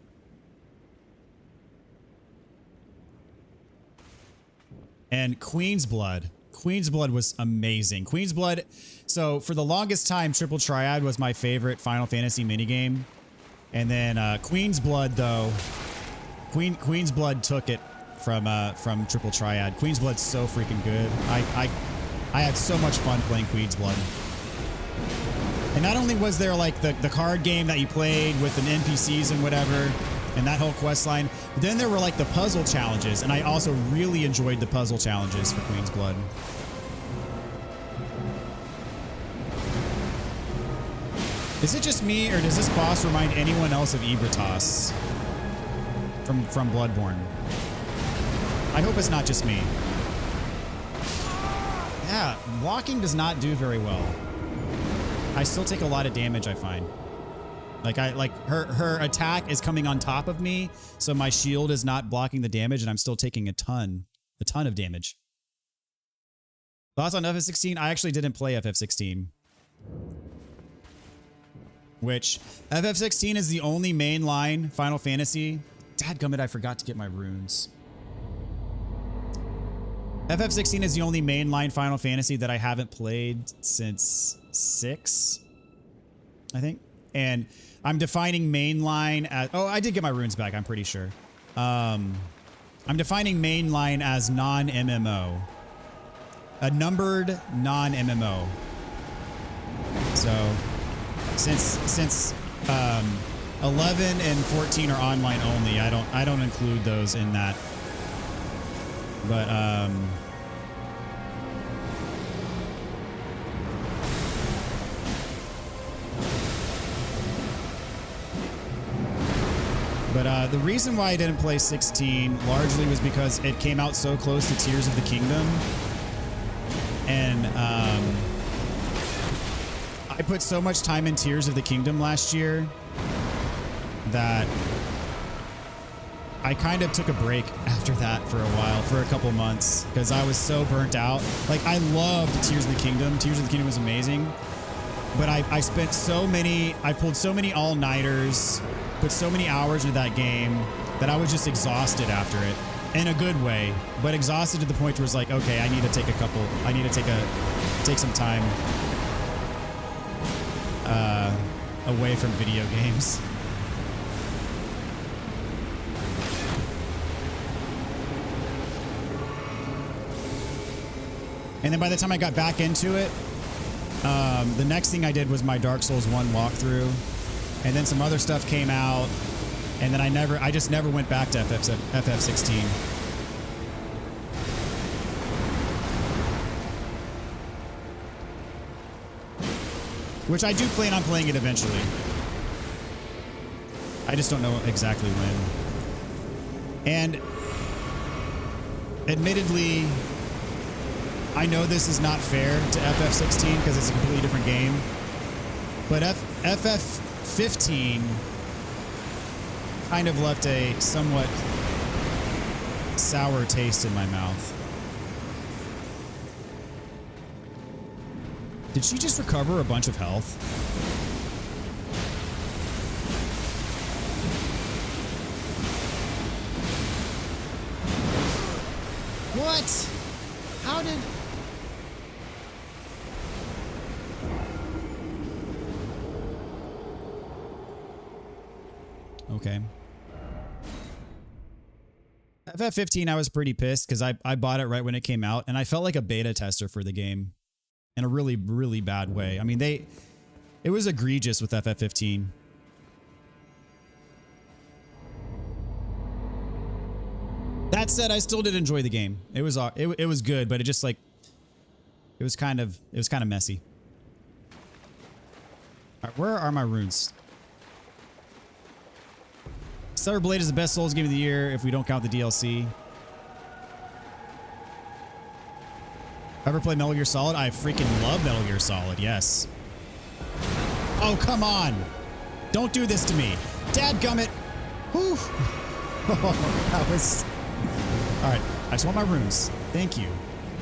And Queen's Blood. Queen's Blood was amazing. Queen's Blood, so for the longest time, Triple Triad was my favorite Final Fantasy minigame. And then Queen's Blood, though, Queen's Blood took it from Triple Triad. Queen's Blood's so freaking good. I had so much fun playing Queen's Blood. And not only was there like the card game that you played with an NPCs and whatever, and that whole quest line, but then there were like the puzzle challenges, and I also really enjoyed the puzzle challenges for Queen's Blood. Is it just me, or does this boss remind anyone else of Ebritas from Bloodborne? I hope it's not just me. Yeah, blocking does not do very well. I still take a lot of damage, I find. Like her attack is coming on top of me, so my shield is not blocking the damage, and I'm still taking a ton of damage. Thoughts on FF16? I actually didn't play FF16. Which FF16 is the only mainline Final Fantasy. Dadgummit, I forgot to get my runes. FF16 is the only mainline Final Fantasy that I haven't played since 6, I think. And I'm defining mainline as... Oh, I did get my runes back, I'm pretty sure. I'm defining mainline as non-MMO. A numbered non-MMO. So, since 11 and 14 are online only, I don't include those in that. But the reason why I didn't play 16 largely was because it came out so close to Tears of the Kingdom, and I put so much time in Tears of the Kingdom last year that I kind of took a break after that for a while, for a couple months, because I was so burnt out. Like, I loved Tears of the Kingdom. Tears of the Kingdom was amazing. But I spent so many, I pulled so many all-nighters, put so many hours into that game that I was just exhausted after it. In a good way, but exhausted to the point where it's like, okay, I need to take take some time away from video games. And then by the time I got back into it, the next thing I did was my Dark Souls 1 walkthrough, and then some other stuff came out, and then I just never went back to FF16. Which I do plan on playing it eventually. I just don't know exactly when. And admittedly, I know this is not fair to FF16 because it's a completely different game, but FF15 kind of left a somewhat sour taste in my mouth. Did she just recover a bunch of health? What? How did... Okay. FF15, I was pretty pissed because I bought it right when it came out, and I felt like a beta tester for the game in a really, really bad way. I mean, it was egregious with FF15. That said, I still did enjoy the game. It was good, but it just like it was kind of messy. All right, where are my runes? Stellar Blade is the best Souls game of the year if we don't count the DLC. Ever play Metal Gear Solid? I freaking love Metal Gear Solid, yes. Oh, come on. Don't do this to me. Dadgummit. Whew. Oh, that was... All right, I just want my runes. Thank you.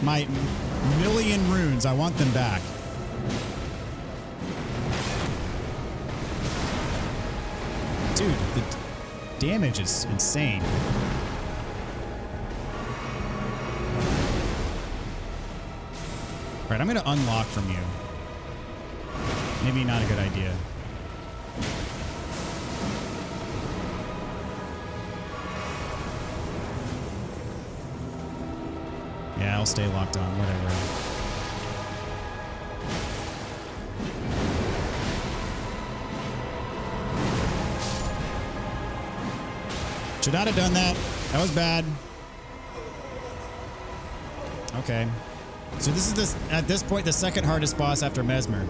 My million runes, I want them back. Dude, the damage is insane. All right, I'm gonna unlock from you. Maybe not a good idea. Yeah, I'll stay locked on, whatever. Should not have done that. That was bad. Okay. So this is at this point the second hardest boss after Mesmer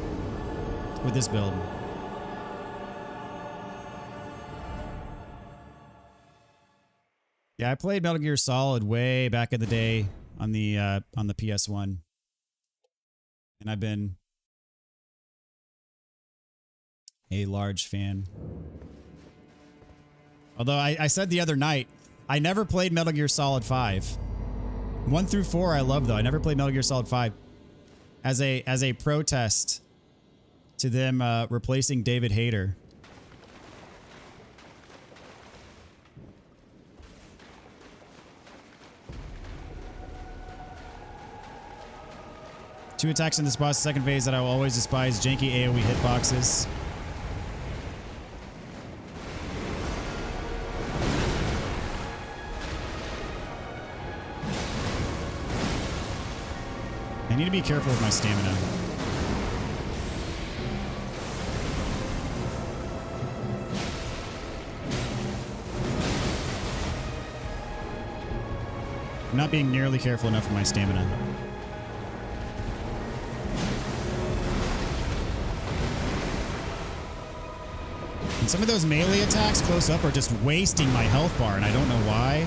with this build. Yeah, I played Metal Gear Solid way back in the day on the PS1. And I've been a large fan. Although I said the other night, I never played Metal Gear Solid 5. 1 through 4 I love though. I never played Metal Gear Solid 5 as a protest to them replacing David Hayter. Two attacks in this boss, second phase that I will always despise, janky AoE hitboxes. I need to be careful with my stamina. I'm not being nearly careful enough with my stamina. And some of those melee attacks close up are just wasting my health bar, and I don't know why.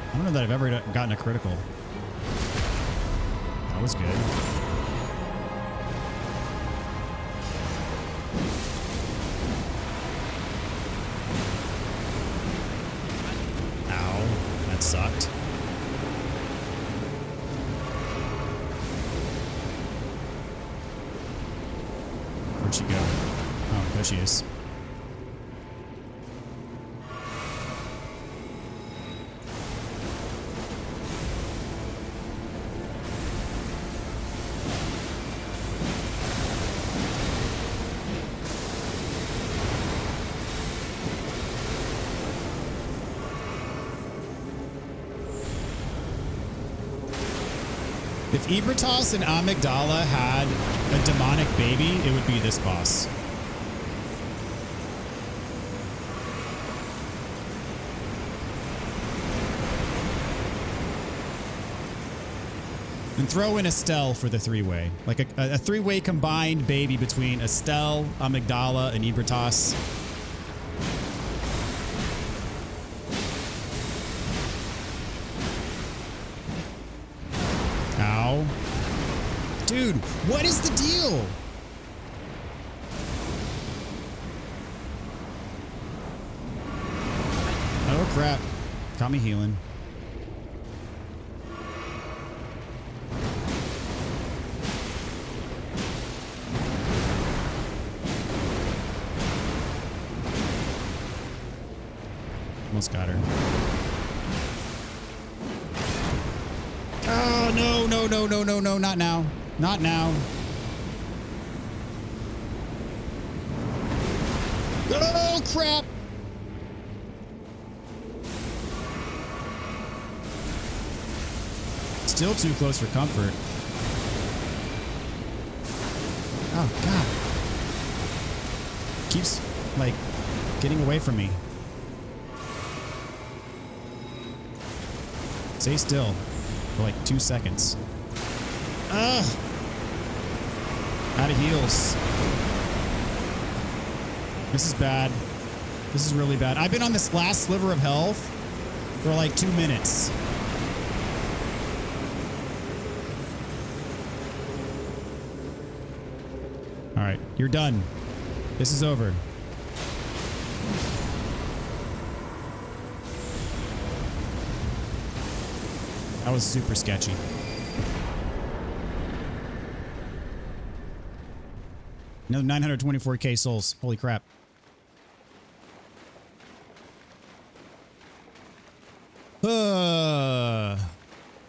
I don't know that I've ever gotten a critical. That was good. Ow. That sucked. Where'd she go? Oh, there she is. If Ebertos and Amygdala had a demonic baby, it would be this boss. And throw in Estelle for the three-way. Like a three-way combined baby between Estelle, Amygdala, and Ebertos. Ow. Dude, what is the deal? Oh crap. Got me healing. Almost got her. Oh, no, no, no, no, no, no, not now. Not now. Oh, crap. Still too close for comfort. Oh, God. Keeps, like, getting away from me. Stay still for like 2 seconds. Ugh! Out of heals. This is bad. This is really bad. I've been on this last sliver of health for like 2 minutes. All right, you're done. This is over. That was super sketchy. Another 924k souls. Holy crap.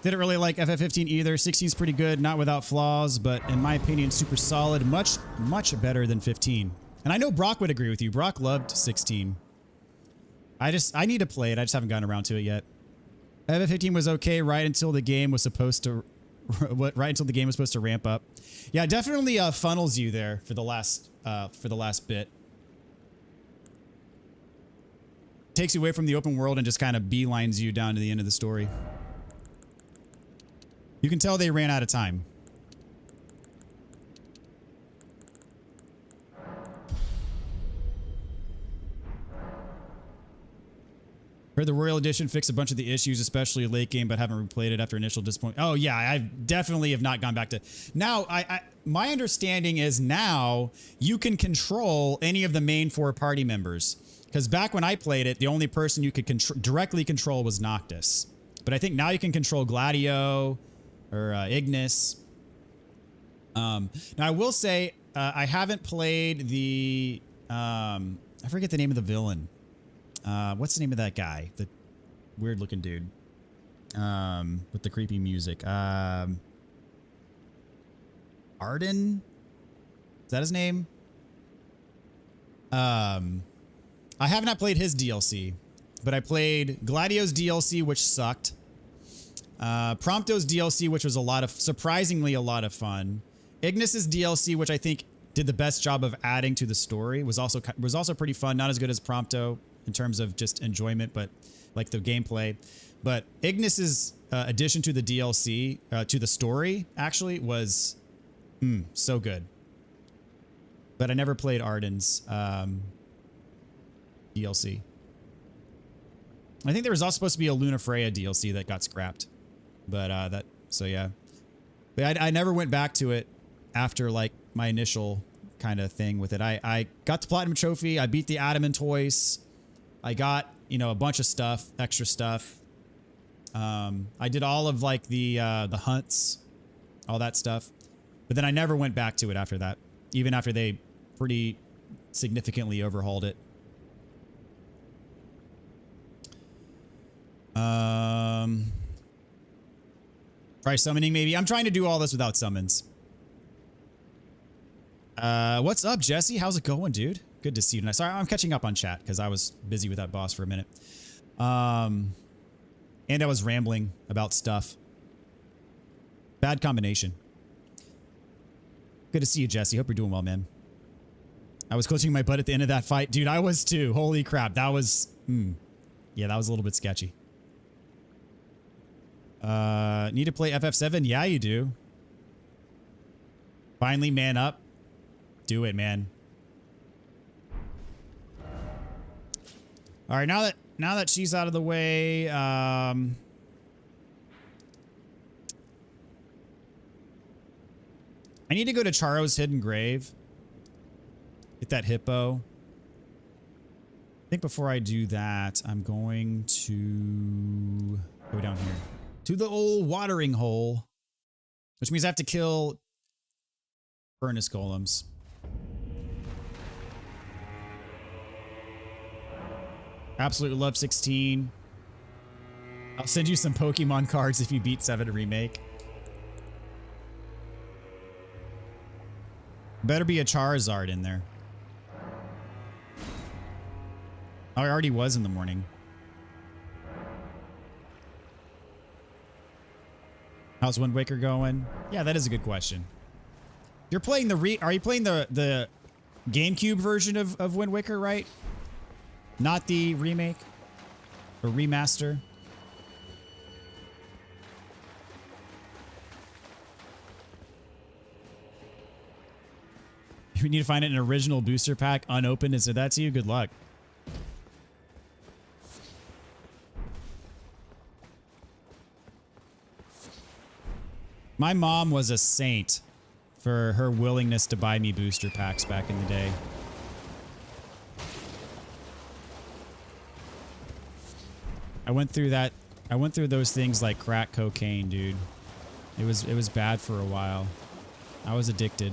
Didn't really like FF15 either. 16 is pretty good, not without flaws, but in my opinion, super solid. Much, much better than 15. And I know Brock would agree with you. Brock loved 16. I need to play it. I just haven't gotten around to it yet. FF15 was okay right until the game was supposed to ramp up. Yeah, it definitely funnels you there for the last bit. Takes you away from the open world and just kind of beelines you down to the end of the story. You can tell they ran out of time. Heard the Royal Edition fixed a bunch of the issues, especially late game, but haven't replayed it after initial disappointment. Oh yeah, I definitely have not gone back to... Now, my understanding is now you can control any of the main 4 party members. Because back when I played it, the only person you could directly control was Noctis. But I think now you can control Gladio or Ignis. Now I will say, I haven't played the... I forget the name of the villain. What's the name of that guy? The weird looking dude. With the creepy music. Arden? Is that his name? I have not played his DLC, but I played Gladio's DLC, which sucked. Prompto's DLC, which was surprisingly a lot of fun. Ignis's DLC, which I think did the best job of adding to the story, was also pretty fun. Not as good as Prompto in terms of just enjoyment, but like the gameplay. But Ignis's addition to the DLC, to the story, actually was so good. But I never played Arden's DLC. I think there was also supposed to be a Luna Freya DLC that got scrapped. But yeah. But I never went back to it after like my initial kind of thing with it. I got the Platinum Trophy. I beat the Adamantoise. I got, you know, a bunch of stuff, extra stuff. I did all of like the hunts, all that stuff. But then I never went back to it after that, even after they pretty significantly overhauled it. Try summoning maybe. I'm trying to do all this without summons. What's up, Jesse? How's it going, dude? Good to see you tonight. Sorry, I'm catching up on chat because I was busy with that boss for a minute. And I was rambling about stuff. Bad combination. Good to see you, Jesse. Hope you're doing well, man. I was clutching my butt at the end of that fight. Dude, I was too. Holy crap. That was... Yeah, that was a little bit sketchy. Need to play FF7? Yeah, you do. Finally, man up. Do it, man. All right, now that she's out of the way, I need to go to Charo's Hidden Grave. Get that hippo. I think before I do that, I'm going to go down here to the old watering hole, which means I have to kill furnace golems. Absolutely love 16. I'll send you some Pokemon cards if you beat 7 Remake. Better be a Charizard in there. Oh, I already was in the morning. How's Wind Waker going? Yeah, that is a good question. You're playing are you playing the GameCube version of Wind Waker, right? Not the remake or remaster? We need to find an original booster pack unopened and send that to you. Good luck. My mom was a saint for her willingness to buy me booster packs back in the day. I went through that. I went through those things like crack cocaine, dude. It was bad for a while. I was addicted.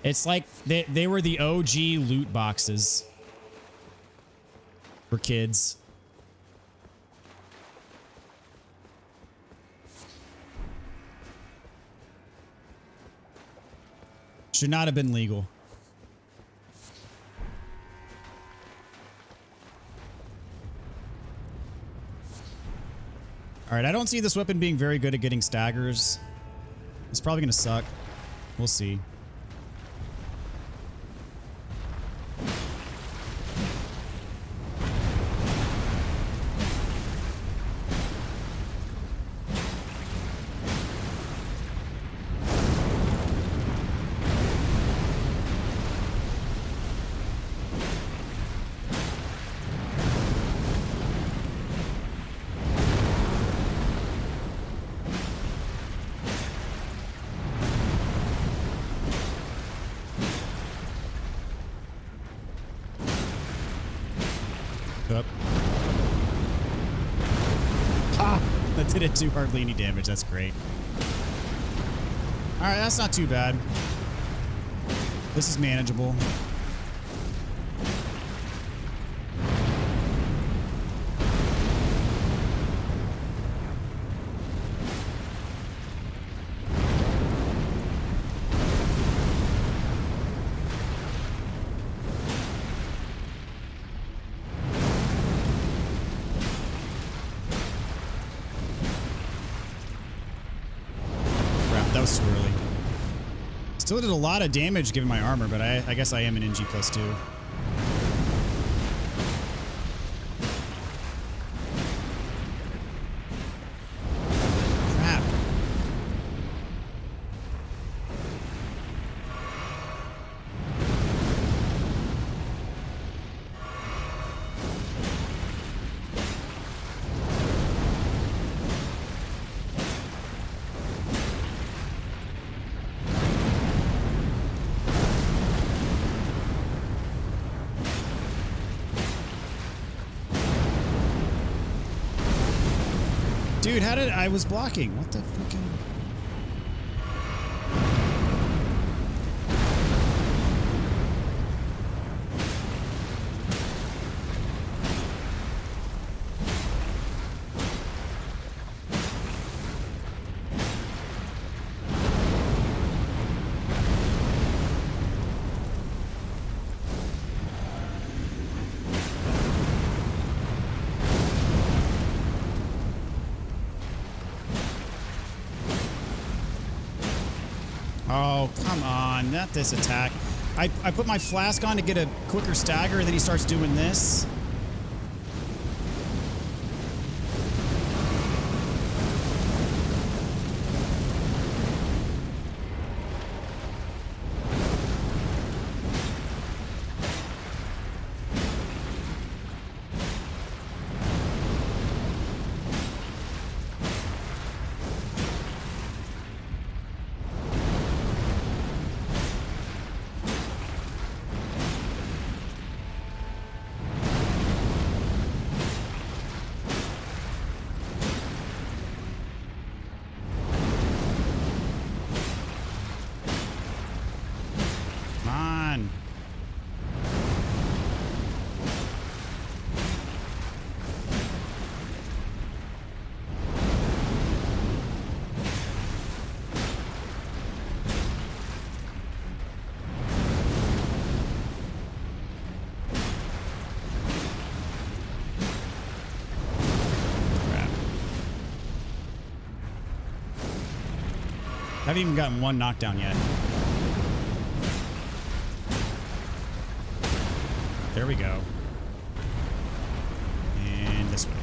It's like they were the OG loot boxes for kids. Should not have been legal. All right, I don't see this weapon being very good at getting staggers. It's probably going to suck. We'll see. Up. Ha! That didn't do hardly any damage. That's great. Alright, that's not too bad. This is manageable. That was too early. Still did a lot of damage given my armor, but I guess I am an NG +2. Crap. Dude, how did I was blocking? What the freaking... Oh, come on. Not this attack. I put my flask on to get a quicker stagger, and then he starts doing this. I haven't even gotten one knockdown yet. There we go. And this way.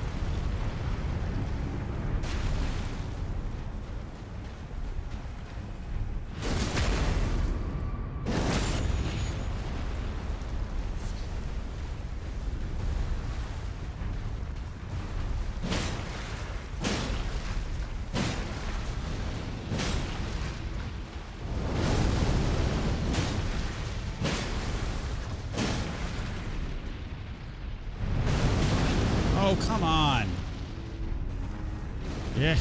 come on. Yeah.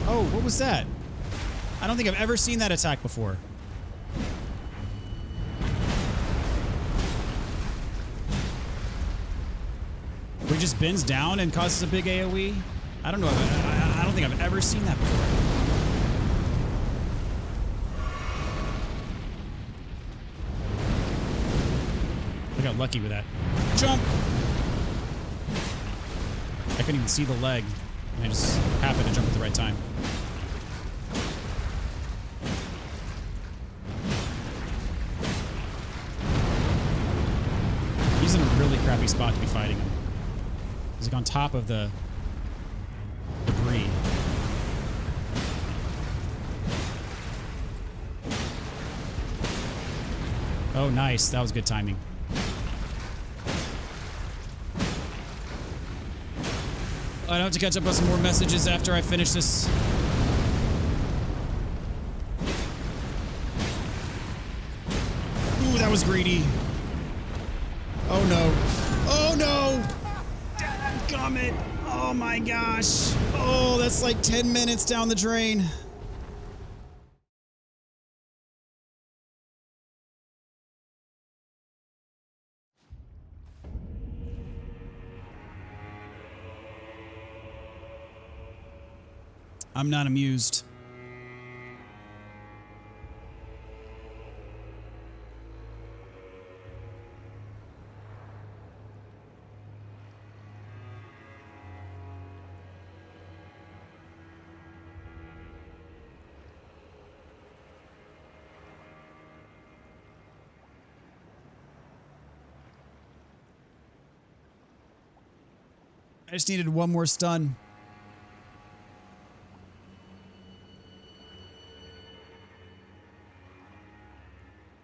Oh, what was that? I don't think I've ever seen that attack before. Where he just bends down and causes a big AoE? I don't know. I don't think I've ever seen that before. I got lucky with that. Jump! I couldn't even see the leg. And I just happened to jump at the right time. He's in a really crappy spot to be fighting him. He's like on top of the debris. Oh, nice. That was good timing. I have to catch up on some more messages after I finish this. Ooh, that was greedy. Oh no. Oh no! Dadgummit! Oh my gosh. Oh, that's like 10 minutes down the drain. I'm not amused. I just needed one more stun.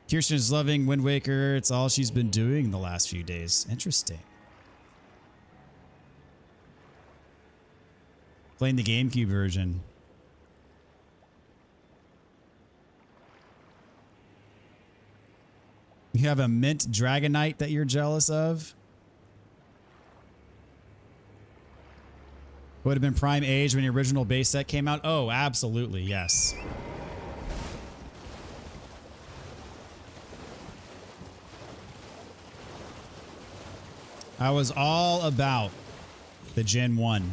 Kirsten is loving Wind Waker. It's all she's been doing the last few days. Interesting. Playing the GameCube version. You have a mint Dragonite that you're jealous of? Would have been prime age when the original base set came out? Oh, absolutely, yes. I was all about the Gen 1.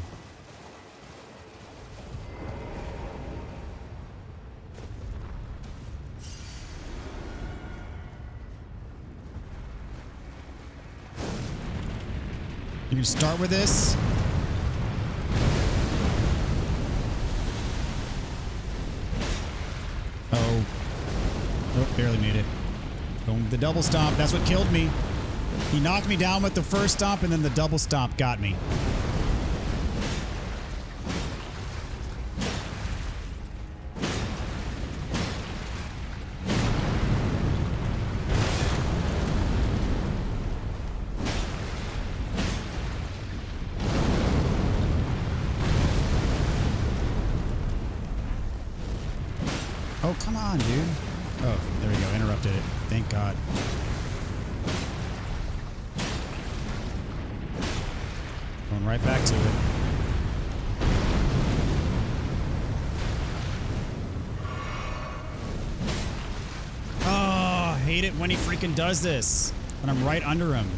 You can start with this. Oh. Oh, barely made it. Going with the double stomp. That's what killed me. He knocked me down with the first stomp, and then the double stomp got me. Oh, come on, dude. Oh, there we go. Interrupted it. Thank God. Going right back to it. Oh, I hate it when he freaking does this. When I'm right under him.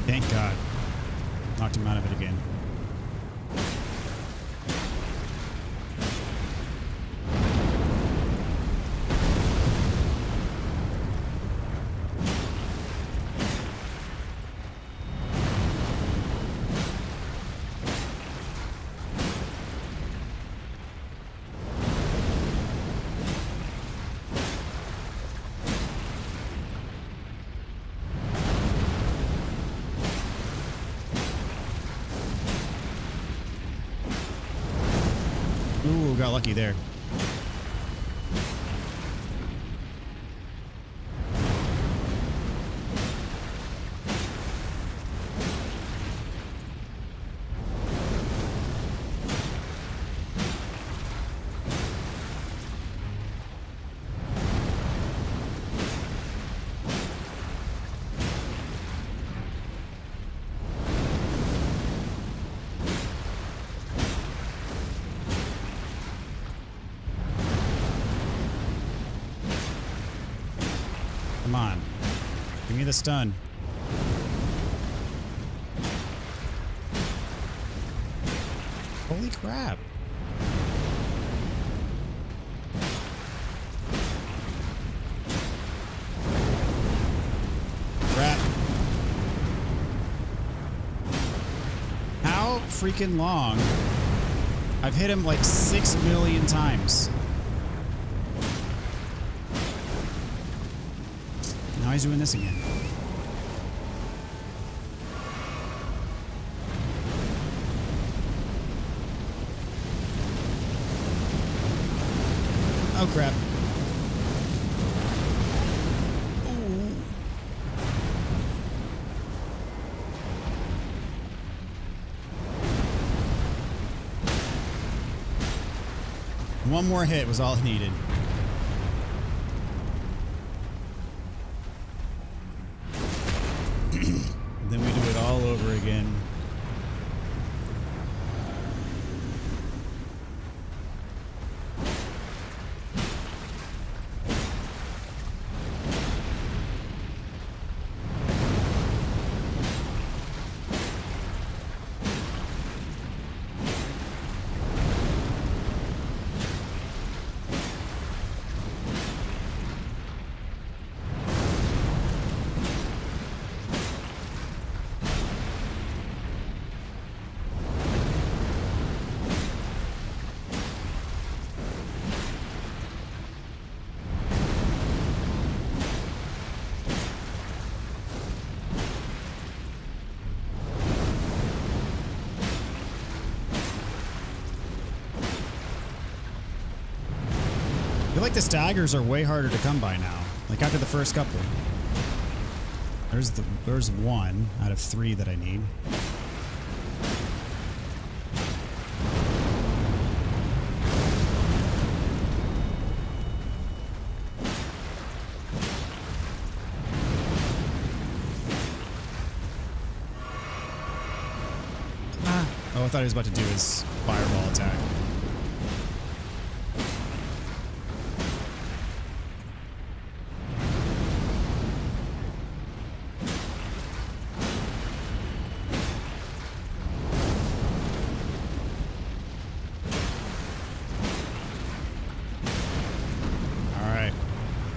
Thank God. Knocked him out of it again. Ooh, got lucky there. Come on. Give me the stun. Holy crap. Crap. How freaking long? I've hit him like 6 million times. Now he's doing this again. Oh crap. Ooh. One more hit was all it needed. Then we do it all over again. I feel like the staggers are way harder to come by now. Like after the first couple. There's one out of 3 that I need. Oh, I thought he was about to do his fireball attack.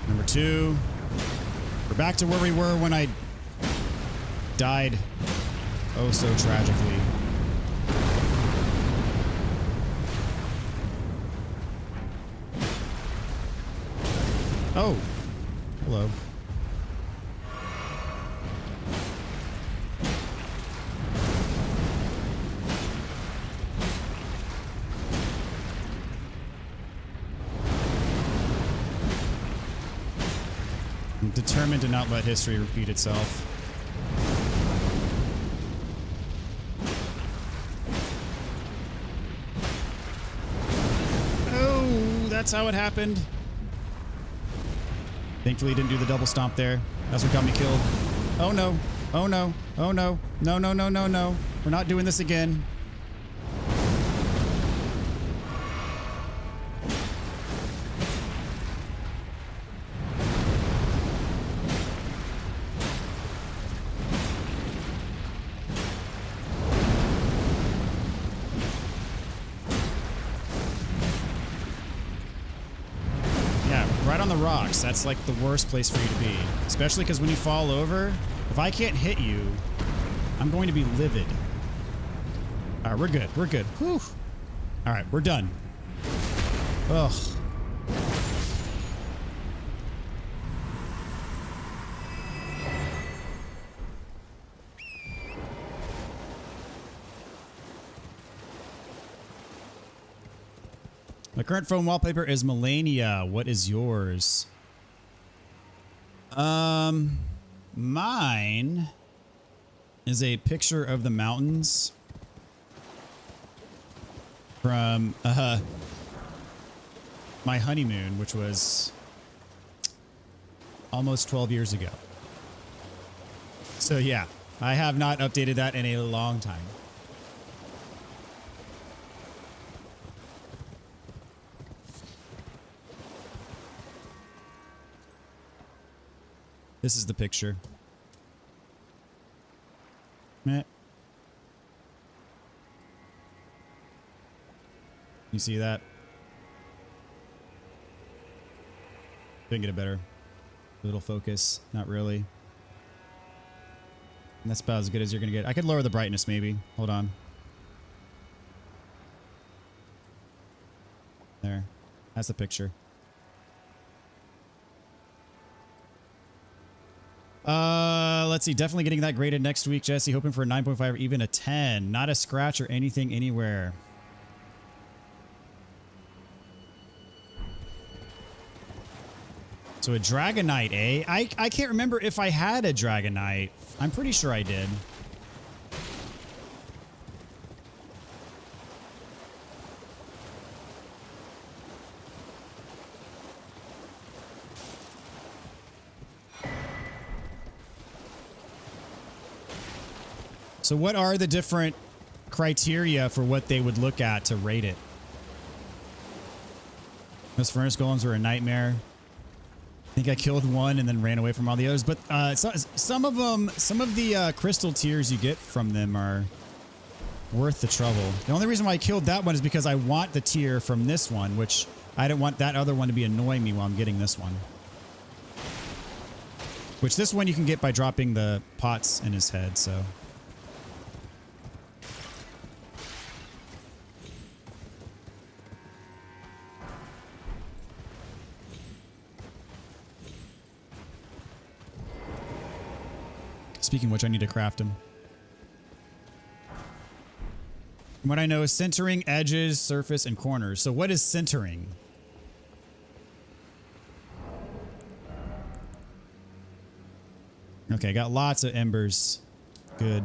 Number 2. We're back to where we were when I died oh so tragically. Oh, hello. I'm determined to not let history repeat itself. Oh, that's how it happened. Thankfully, he didn't do the double stomp there. That's what got me killed. Oh no. Oh no. Oh no. No, no, no, no, no. We're not doing this again. the rocks. That's like the worst place for you to be. Especially because when you fall over, if I can't hit you, I'm going to be livid. All right, we're good. We're good. Whew. All right, we're done. Ugh. My current phone wallpaper is Melania. What is yours? Mine is a picture of the mountains from my honeymoon, which was almost 12 years ago. So yeah, I have not updated that in a long time. This is the picture. Meh. You see that? Couldn't get it better. Little focus. Not really. And that's about as good as you're gonna get. I could lower the brightness maybe. Hold on. There. That's the picture. Let's see. Definitely getting that graded next week, Jesse. Hoping for a 9.5 or even a 10. Not a scratch or anything anywhere. So a Dragonite, eh? I can't remember if I had a Dragonite. I'm pretty sure I did. So what are the different criteria for what they would look at to rate it? Those furnace golems were a nightmare. I think I killed one and then ran away from all the others. But some of the crystal tiers you get from them are worth the trouble. The only reason why I killed that one is because I want the tier from this one, which I didn't want that other one to be annoying me while I'm getting this one. Which this one you can get by dropping the pots in his head, so... Speaking of which, I need to craft them. From what I know is centering, edges, surface, and corners. So what is centering? Okay, got lots of embers. Good.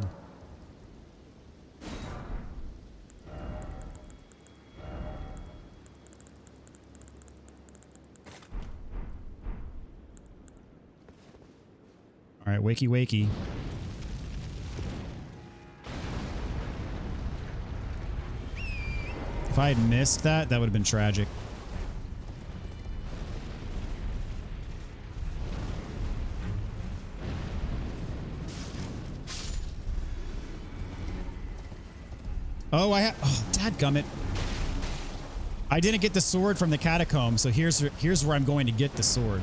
All right, wakey wakey. If I had missed that, that would have been tragic. Oh, dadgummit. I didn't get the sword from the catacomb, so here's where I'm going to get the sword.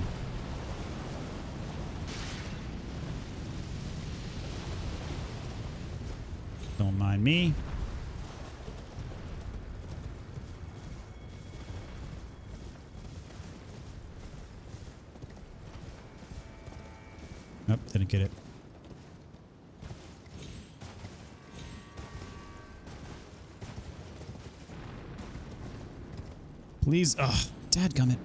Don't mind me. Nope, didn't get it. Please, ugh, dadgummit.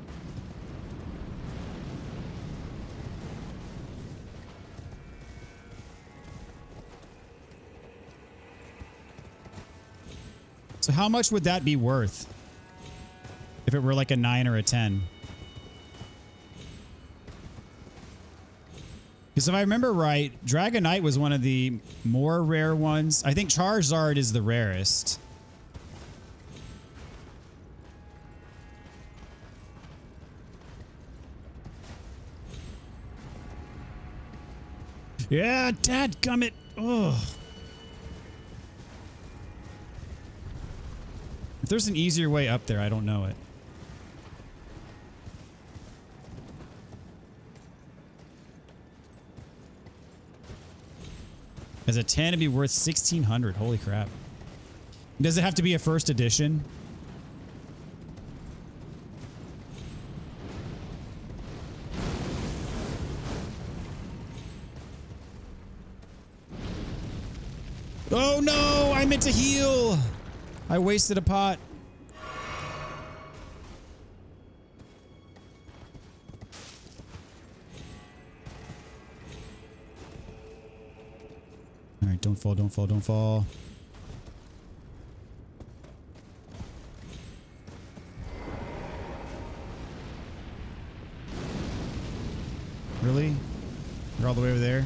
So how much would that be worth if it were like a 9 or a 10? Because if I remember right, Dragonite was one of the more rare ones. I think Charizard is the rarest. Yeah, dadgummit. Ugh. If there's an easier way up there, I don't know it. Is a 10 to be worth 1,600? Holy crap. Does it have to be a first edition? Oh no, I meant to heal. I wasted a pot. All right, don't fall, don't fall, don't fall. Really? You're all the way over there?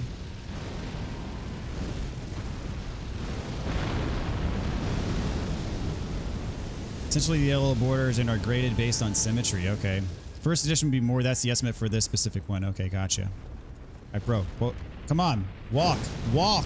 Essentially, the yellow borders and are graded based on symmetry. Okay. First edition would be more. That's the estimate for this specific one. Okay, gotcha. All right, bro. Well, come on. Walk. Walk.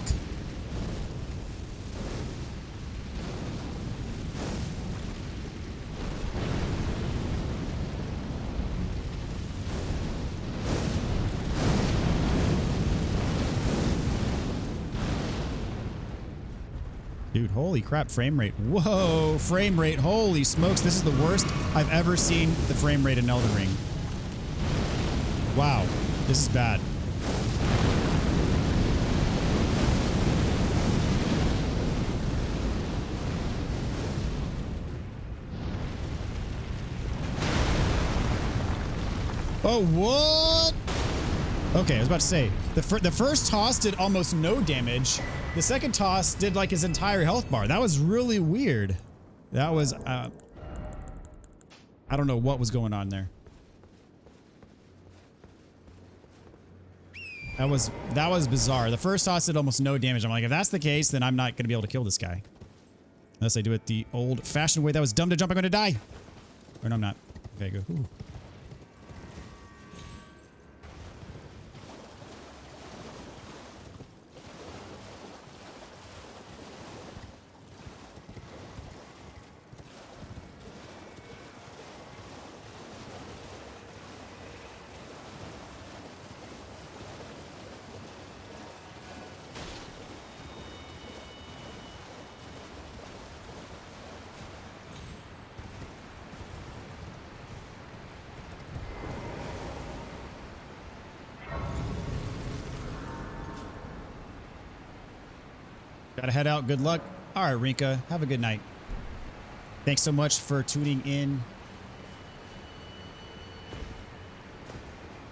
Dude, holy crap, frame rate. Whoa, frame rate. Holy smokes, this is the worst I've ever seen the frame rate in Elden Ring. Wow, this is bad. Oh, what? Okay, I was about to say, the first toss did almost no damage. The second toss did like his entire health bar. That was really weird. That was, I don't know what was going on there. That was bizarre. The first toss did almost no damage. I'm like, if that's the case, then I'm not going to be able to kill this guy. Unless I do it the old-fashioned way. That was dumb to jump. I'm going to die. Or no, I'm not. Okay, go. Ooh. Gotta head out. Good luck. All right, Rinka. Have a good night. Thanks so much for tuning in.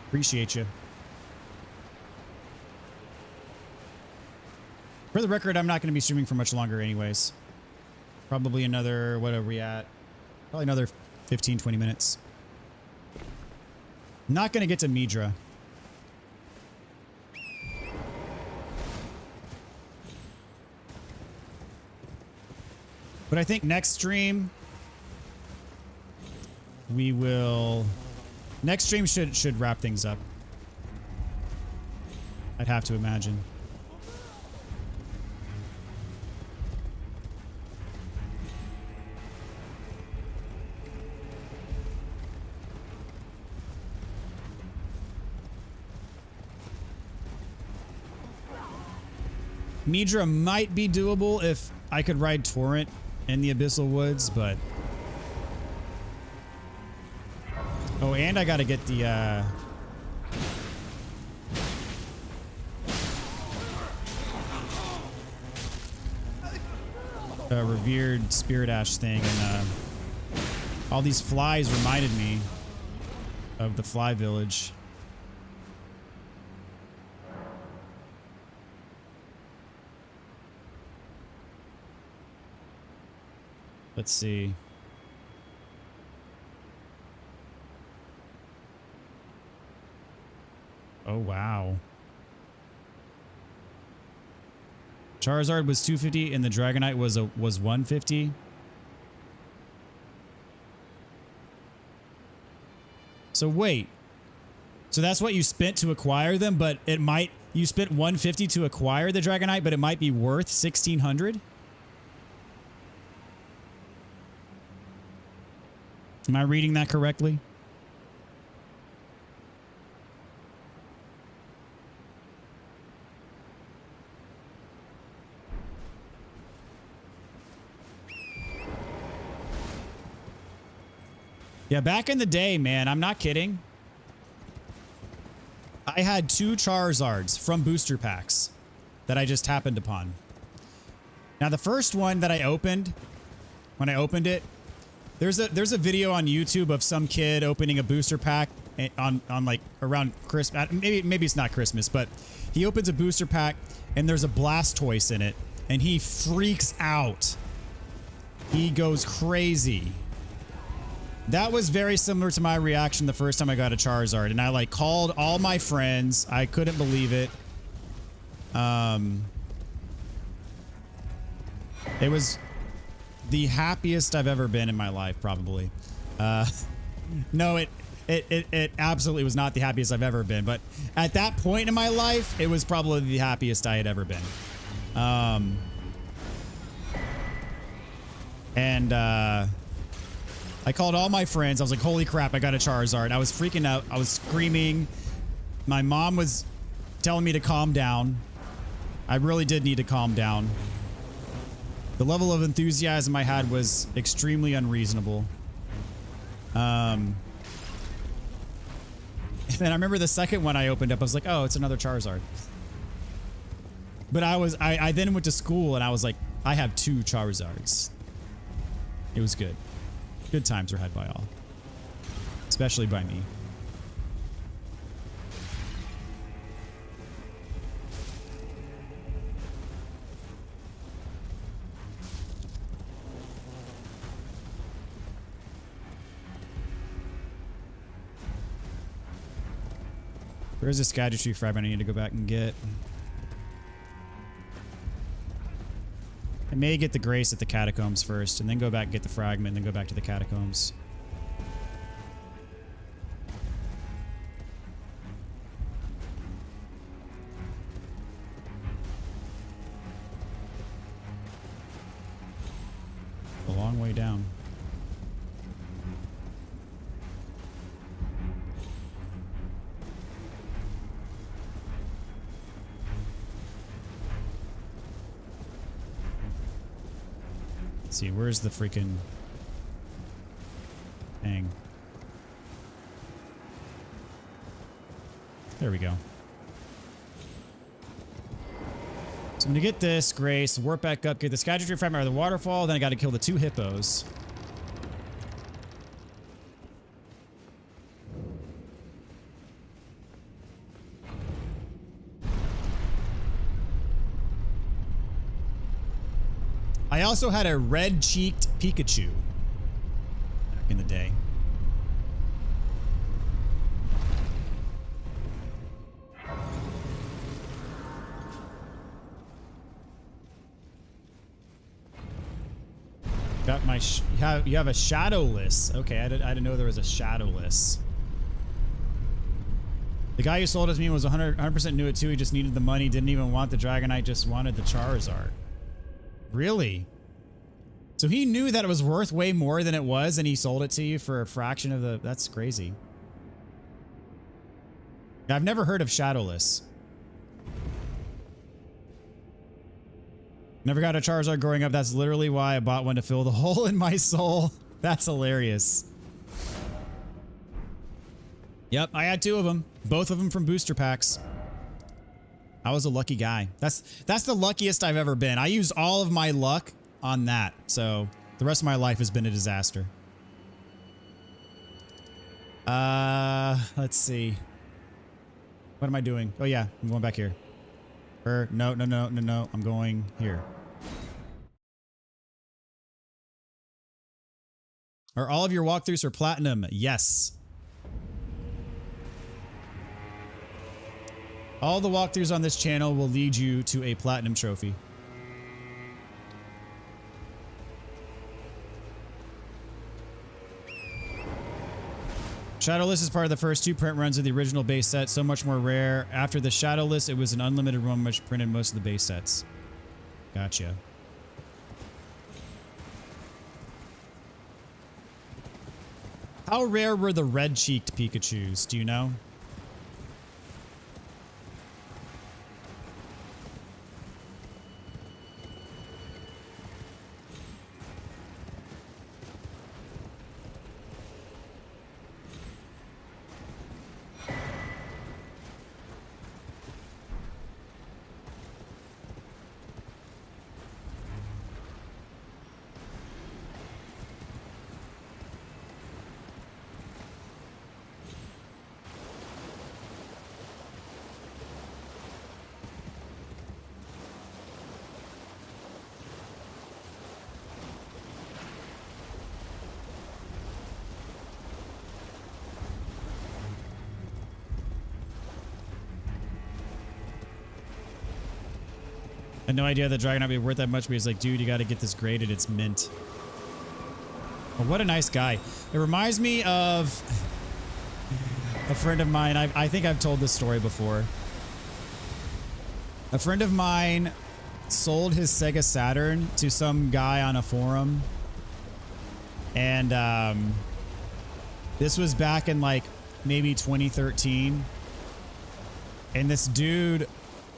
Appreciate you. For the record, I'm not going to be streaming for much longer anyways. Probably another, what are we at? Probably another 15, 20 minutes. Not going to get to Midra. But I think next stream we will. Next stream should wrap things up. I'd have to imagine. Midra might be doable if I could ride Torrent in the Abyssal Woods, but... Oh, and I gotta get the, revered Spirit Ash thing, and, all these flies reminded me of the Fly Village. Let's see. Oh, wow. Charizard was 250 and the Dragonite was 150. So wait. So that's what you spent to acquire them, but it might you spent 150 to acquire the Dragonite, but it might be worth 1,600? Am I reading that correctly? Yeah, back in the day, man, I'm not kidding. I had 2 Charizards from booster packs that I just happened upon. Now, the first one that I opened, when I opened it, there's a video on YouTube of some kid opening a booster pack on like around Christmas. Maybe it's not Christmas, but he opens a booster pack and there's a Blastoise in it and he freaks out. He goes crazy. That was very similar to my reaction the first time I got a Charizard, and I like called all my friends. I couldn't believe it. It was the happiest I've ever been in my life, probably. No, it absolutely was not the happiest I've ever been, but at that point in my life, it was probably the happiest I had ever been. I called all my friends. I was like, holy crap, I got a Charizard. I was freaking out. I was screaming. My mom was telling me to calm down. I really did need to calm down. The level of enthusiasm I had was extremely unreasonable. And then I remember the second one I opened up, I was like, oh, it's another Charizard. But I then went to school and I was like, I have 2 Charizards. It was good. Good times were had by all. Especially by me. There's a Erdtree fragment I need to go back and get. I may get the Grace at the Catacombs first, and then go back and get the fragment, and then go back to the Catacombs. A long way down. Let's see, where's the freaking thing? There we go. So I'm gonna get this Grace, warp back up, get the Erdtree fragment out of the waterfall, then I gotta kill the 2 hippos. I also had a red-cheeked Pikachu back in the day. Got my you have a shadowless. Okay, I didn't know there was a shadowless. The guy who sold it to me was 100% knew it too. He just needed the money, didn't even want the Dragonite, just wanted the Charizard. Really? So he knew that it was worth way more than it was and he sold it to you for a fraction of the... That's crazy. I've never heard of shadowless. Never got a Charizard growing up. That's literally why I bought one to fill the hole in my soul. That's hilarious. Yep, I had 2 of them. Both of them from booster packs. I was a lucky guy. That's the luckiest I've ever been. I used all of my luck on that. So the rest of my life has been a disaster. Let's see. What am I doing? Oh yeah, I'm going back here. No. I'm going here. Are all of your walkthroughs for platinum? Yes. All the walkthroughs on this channel will lead you to a platinum trophy. Shadowless is part of the first 2 print runs of the original base set, so much more rare. After the Shadowless, it was an unlimited run which printed most of the base sets. Gotcha. How rare were the red-cheeked Pikachus? Do you know? I had no idea that Dragon would be worth that much, but he's like, dude, you got to get this graded. It's mint. Well, what a nice guy. It reminds me of a friend of mine. I think I've told this story before. A friend of mine sold his Sega Saturn to some guy on a forum. And this was back in like maybe 2013. And this dude,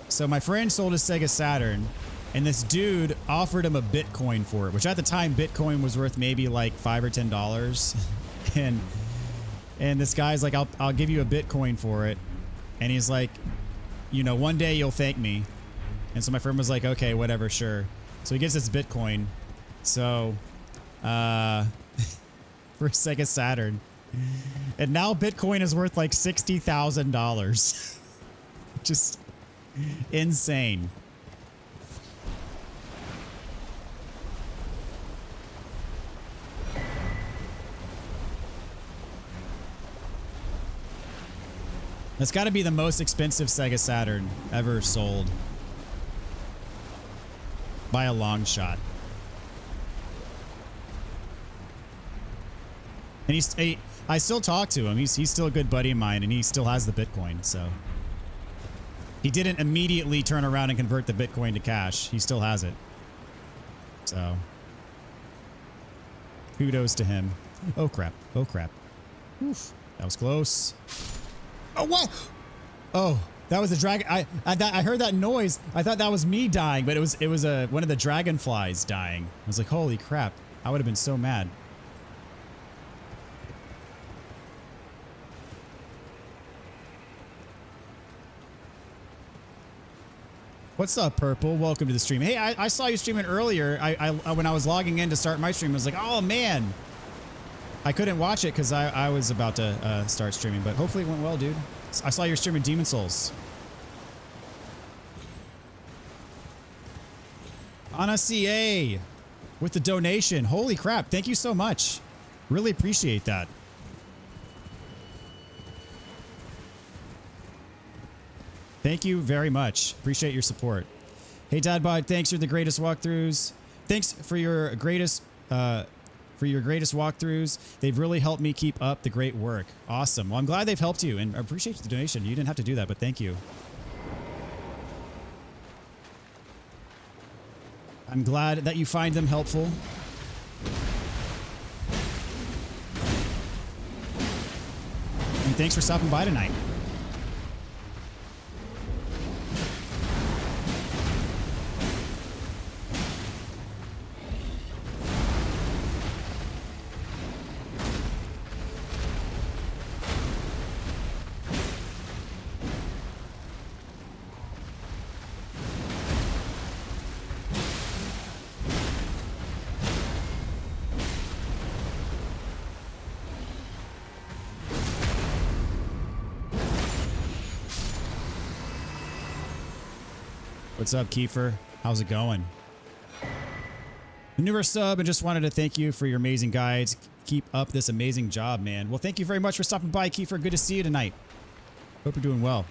so my friend sold his Sega Saturn, and this dude offered him a Bitcoin for it, which at the time Bitcoin was worth maybe like $5 or $10. And this guy's like, I'll give you a Bitcoin for it. And he's like, you know, one day you'll thank me. And so my friend was like, okay, whatever, sure. So he gets this Bitcoin. So, for Sega Saturn. And now Bitcoin is worth like $60,000. Just insane. That's got to be the most expensive Sega Saturn ever sold. By a long shot. And I still talk to him. He's still a good buddy of mine, and he still has the Bitcoin, so. He didn't immediately turn around and convert the Bitcoin to cash. He still has it. So. Kudos to him. Oh, crap. Oh, crap. Oof. That was close. Oh, what? Oh, that was a dragon. I heard that noise. I thought that was me dying, but it was one of the dragonflies dying. I was like, holy crap. I would have been so mad. What's up, Purple? Welcome to the stream. Hey, I saw you streaming earlier. When I was logging in to start my stream, I was like, oh man. I couldn't watch it because I was about to start streaming, but hopefully it went well, dude. I saw you streaming Demon Souls. Anna CA with the donation. Holy crap. Thank you so much. Really appreciate that. Thank you very much. Appreciate your support. Hey, Dadbod, thanks. You're the greatest walkthroughs. Thanks for your greatest walkthroughs. They've really helped me keep up the great work. Awesome. Well, I'm glad they've helped you, and I appreciate the donation. You didn't have to do that, but thank you. I'm glad that you find them helpful. And thanks for stopping by tonight. What's up, Kiefer? How's it going? Newer sub, and just wanted to thank you for your amazing guides. Keep up this amazing job, man. Well, thank you very much for stopping by, Kiefer. Good to see you tonight. Hope you're doing well.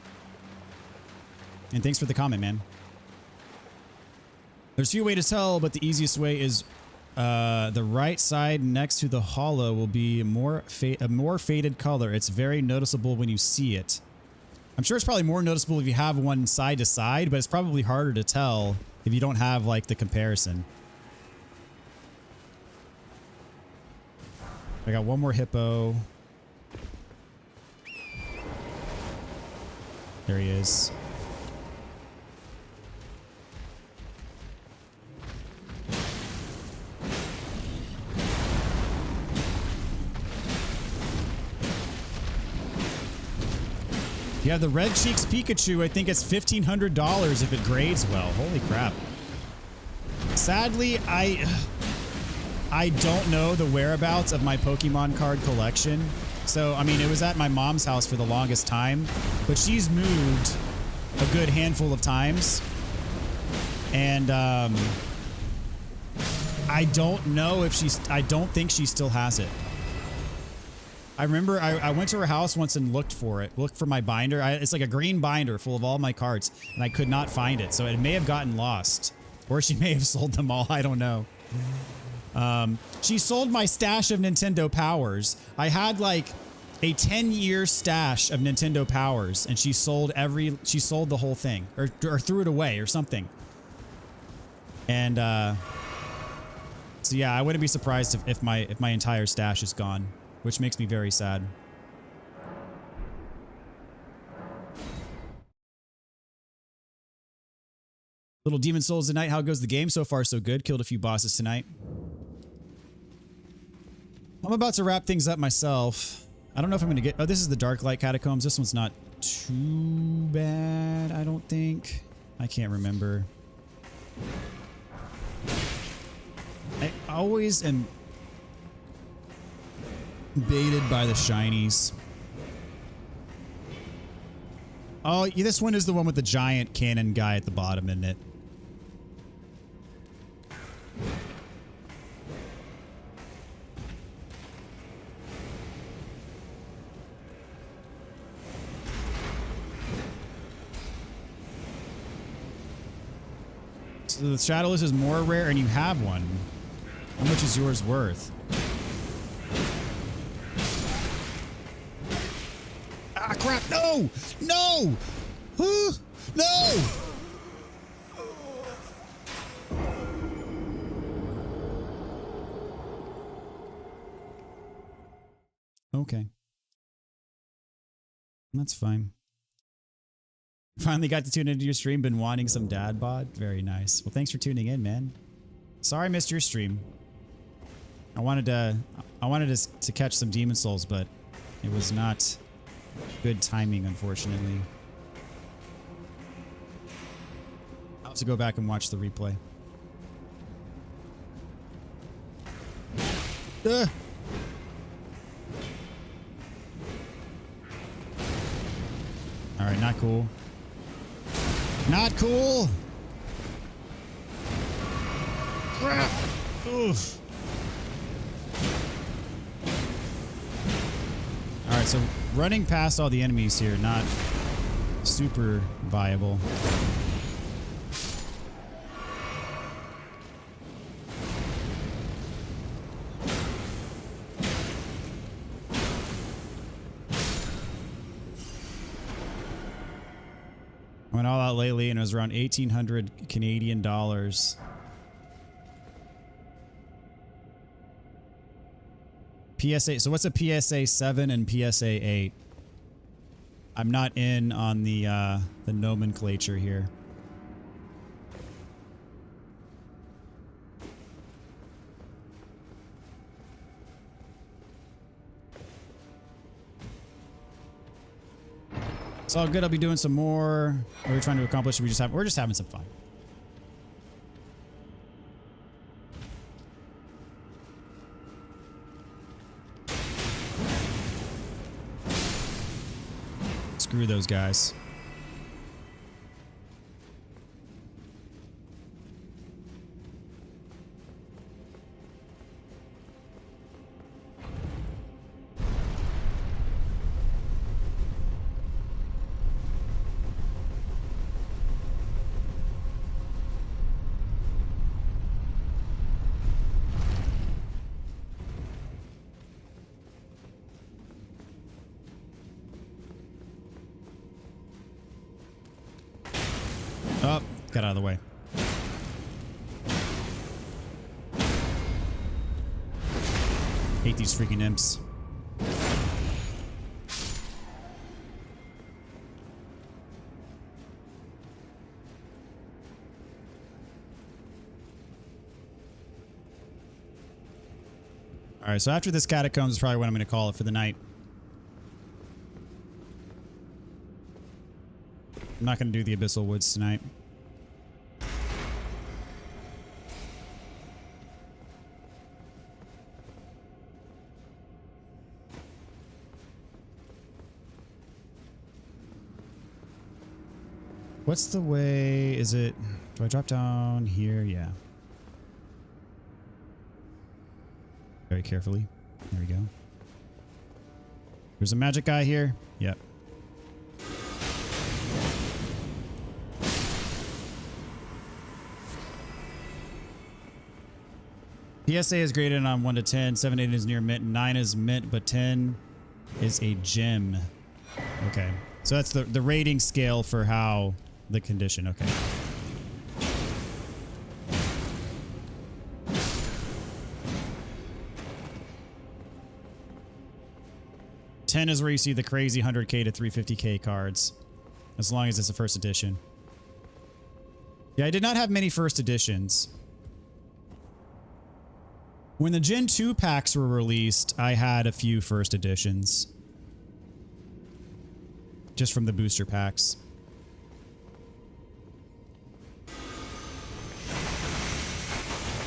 And thanks for the comment, man. There's a few ways to tell, but the easiest way is the right side next to the hollow will be a more faded color. It's very noticeable when you see it. I'm sure it's probably more noticeable if you have one side to side, but it's probably harder to tell if you don't have like the comparison. I got one more hippo. There he is. Yeah, the Red Cheeks Pikachu, I think it's $1,500 if it grades well. Holy crap. Sadly, I don't know the whereabouts of my Pokemon card collection. So, I mean, it was at my mom's house for the longest time, but she's moved a good handful of times. And I don't know if I don't think she still has it. I remember I went to her house once and looked for it. Looked for my binder. It's like a green binder full of all my cards, and I could not find it. So it may have gotten lost. Or she may have sold them all. I don't know. She sold my stash of Nintendo Powers. I had like a 10-year stash of Nintendo Powers, and she sold the whole thing, or threw it away or something. And so yeah, I wouldn't be surprised if my entire stash is gone, which makes me very sad. Little Demon Souls tonight. How goes the game? So far, so good. Killed a few bosses tonight. I'm about to wrap things up myself. I don't know if I'm going to get... Oh, this is the Darklight Catacombs. This one's not too bad, I don't think. I can't remember. I always am baited by the shinies. Oh, yeah, this one is the one with the giant cannon guy at the bottom, isn't it? So the Shadowless is more rare and you have one. How much is yours worth? Ah, crap. No! No! No! Okay. That's fine. Finally got to tune into your stream. Been wanting some dad bod. Very nice. Well, thanks for tuning in, man. Sorry I missed your stream. I wanted to catch some Demon Souls, but it was not good timing, unfortunately. I'll have to go back and watch the replay. All right, not cool. Not cool. Crap. Oof. All right, so running past all the enemies here, not super viable. I went all out lately and it was around 1,800 Canadian dollars. PSA. So what's a PSA 7 and PSA 8? I'm not in on the nomenclature here. It's all good. I'll be doing some more. What are we trying to accomplish? We're just having some fun. Screw those guys. Oh, got out of the way. Hate these freaking imps. All right, so after this catacombs is probably what I'm going to call it for the night. I'm not going to do the Abyssal Woods tonight. What's the way? Is it... Do I drop down here? Yeah. Very carefully. There we go. There's a magic guy here. Yep. PSA is graded on 1 to 10. 7, 8 is near mint. 9 is mint, but 10 is a gem. Okay. So that's the rating scale for how the condition. Okay. $10 is where you see the crazy 100K to 350K cards. As long as it's a first edition. Yeah, I did not have many first editions. When the Gen 2 packs were released, I had a few first editions. Just from the booster packs.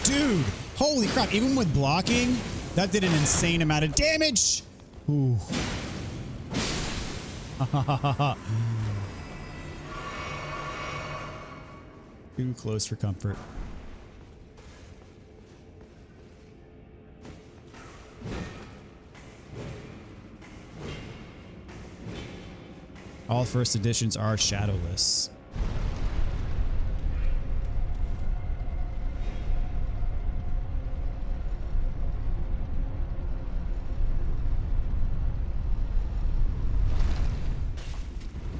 Dude, holy crap. Even with blocking, that did an insane amount of damage. Ooh. Too close for comfort. All first editions are shadowless.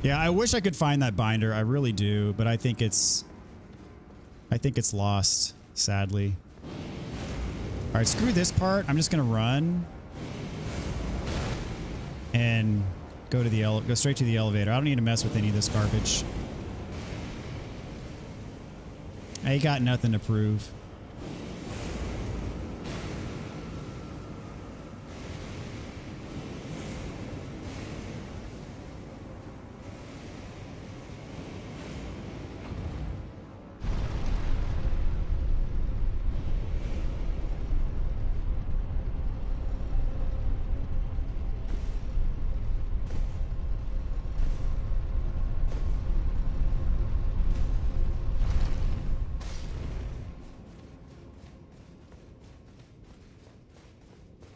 Yeah, I wish I could find that binder. I really do, but I think it's lost, sadly. All right, screw this part. I'm just gonna run and go straight to the elevator. I don't need to mess with any of this garbage. I ain't got nothing to prove.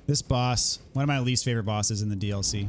This boss, one of my least favorite bosses in the DLC.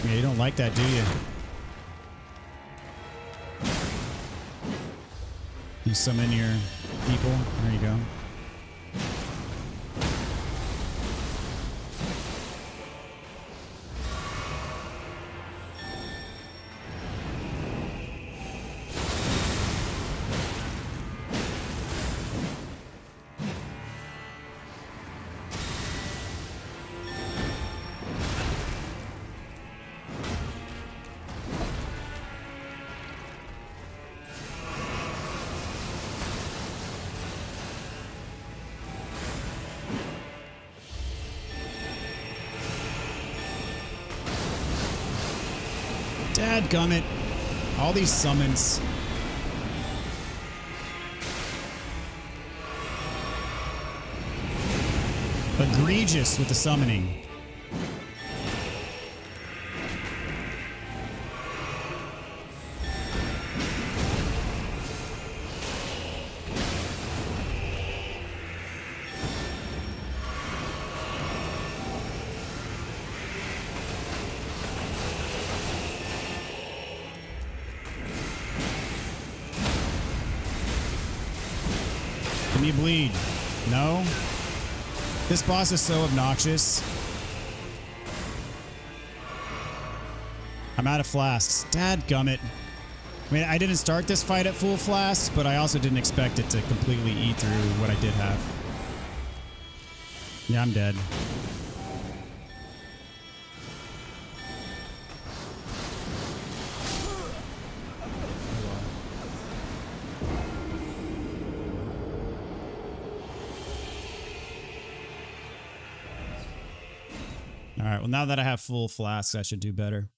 Yeah, you don't like that, do you? You summon your people. There you go. Dadgummit. All these summons. Egregious with the summoning. Can you bleed? No? This boss is so obnoxious. I'm out of flasks. Dadgummit. I mean, I didn't start this fight at full flasks, but I also didn't expect it to completely eat through what I did have. Yeah, I'm dead. All right, well, now that I have full flasks, I should do better.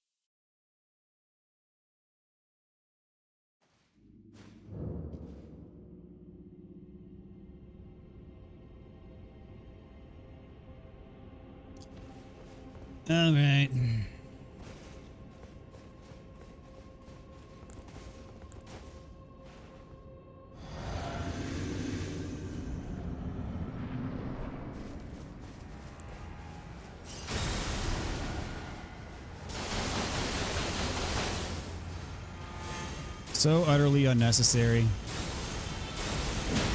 All right. So utterly unnecessary.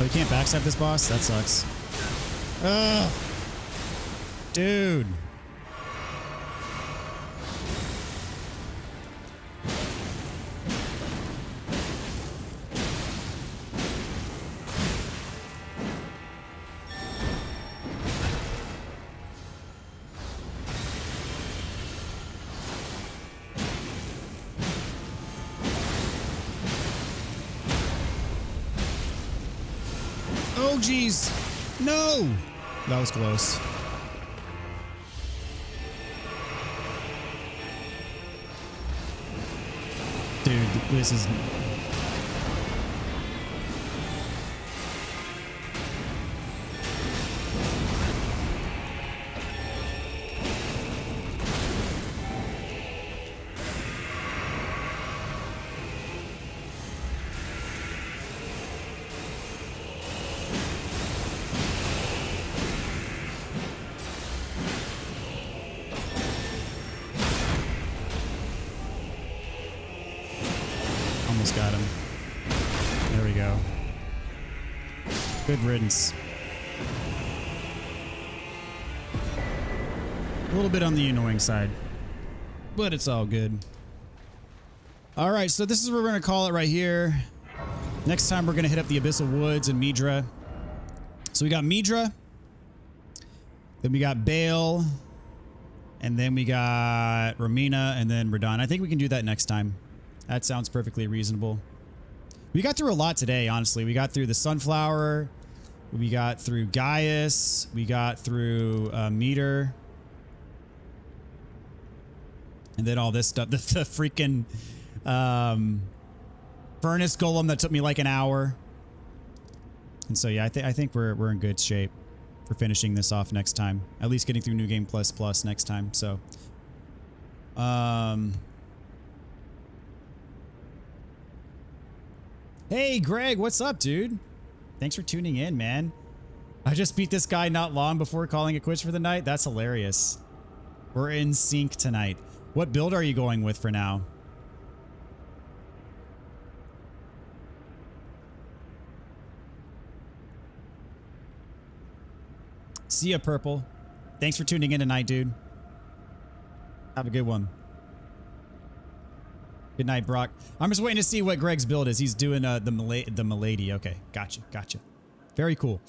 Oh, you can't backstab this boss? That sucks. Ugh. Dude. Oh, jeez. No. That was close. Dude, this is... Almost got him. There we go. Good riddance. A little bit on the annoying side, but it's all good. All right, so this is where we're going to call it right here. Next time, we're going to hit up the Abyssal Woods and Midra. So we got Midra, then we got Bale, and then we got Romina, and then Radon. I think we can do that next time. That sounds perfectly reasonable. We got through a lot today, honestly. We got through the Sunflower. We got through Gaius. We got through Meter. And then all this stuff. The freaking Furnace Golem that took me like an hour. And so, yeah, I think we're in good shape for finishing this off next time. At least getting through New Game Plus Plus next time. So, hey, Greg, what's up, dude? Thanks for tuning in, man. I just beat this guy not long before calling it quits for the night. That's hilarious. We're in sync tonight. What build are you going with for now? See ya, Purple. Thanks for tuning in tonight, dude. Have a good one. Good night, Brock. I'm just waiting to see what Greg's build is. He's doing the Milady. Okay, gotcha. Very cool.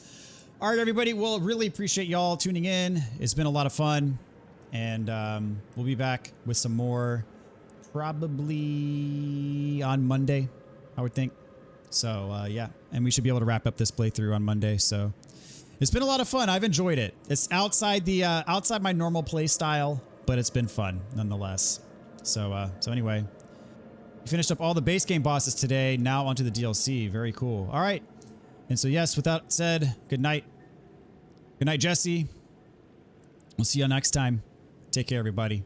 All right, everybody. Well, really appreciate y'all tuning in. It's been a lot of fun. And we'll be back with some more probably on Monday, I would think. So, yeah. And we should be able to wrap up this playthrough on Monday. So, it's been a lot of fun. I've enjoyed it. It's outside the outside my normal play style, but it's been fun nonetheless. So, anyway. We finished up all the base game bosses today. Now onto the DLC. Very cool. All right. And so, yes, with that said, good night. Good night, Jesse. We'll see you next time. Take care, everybody.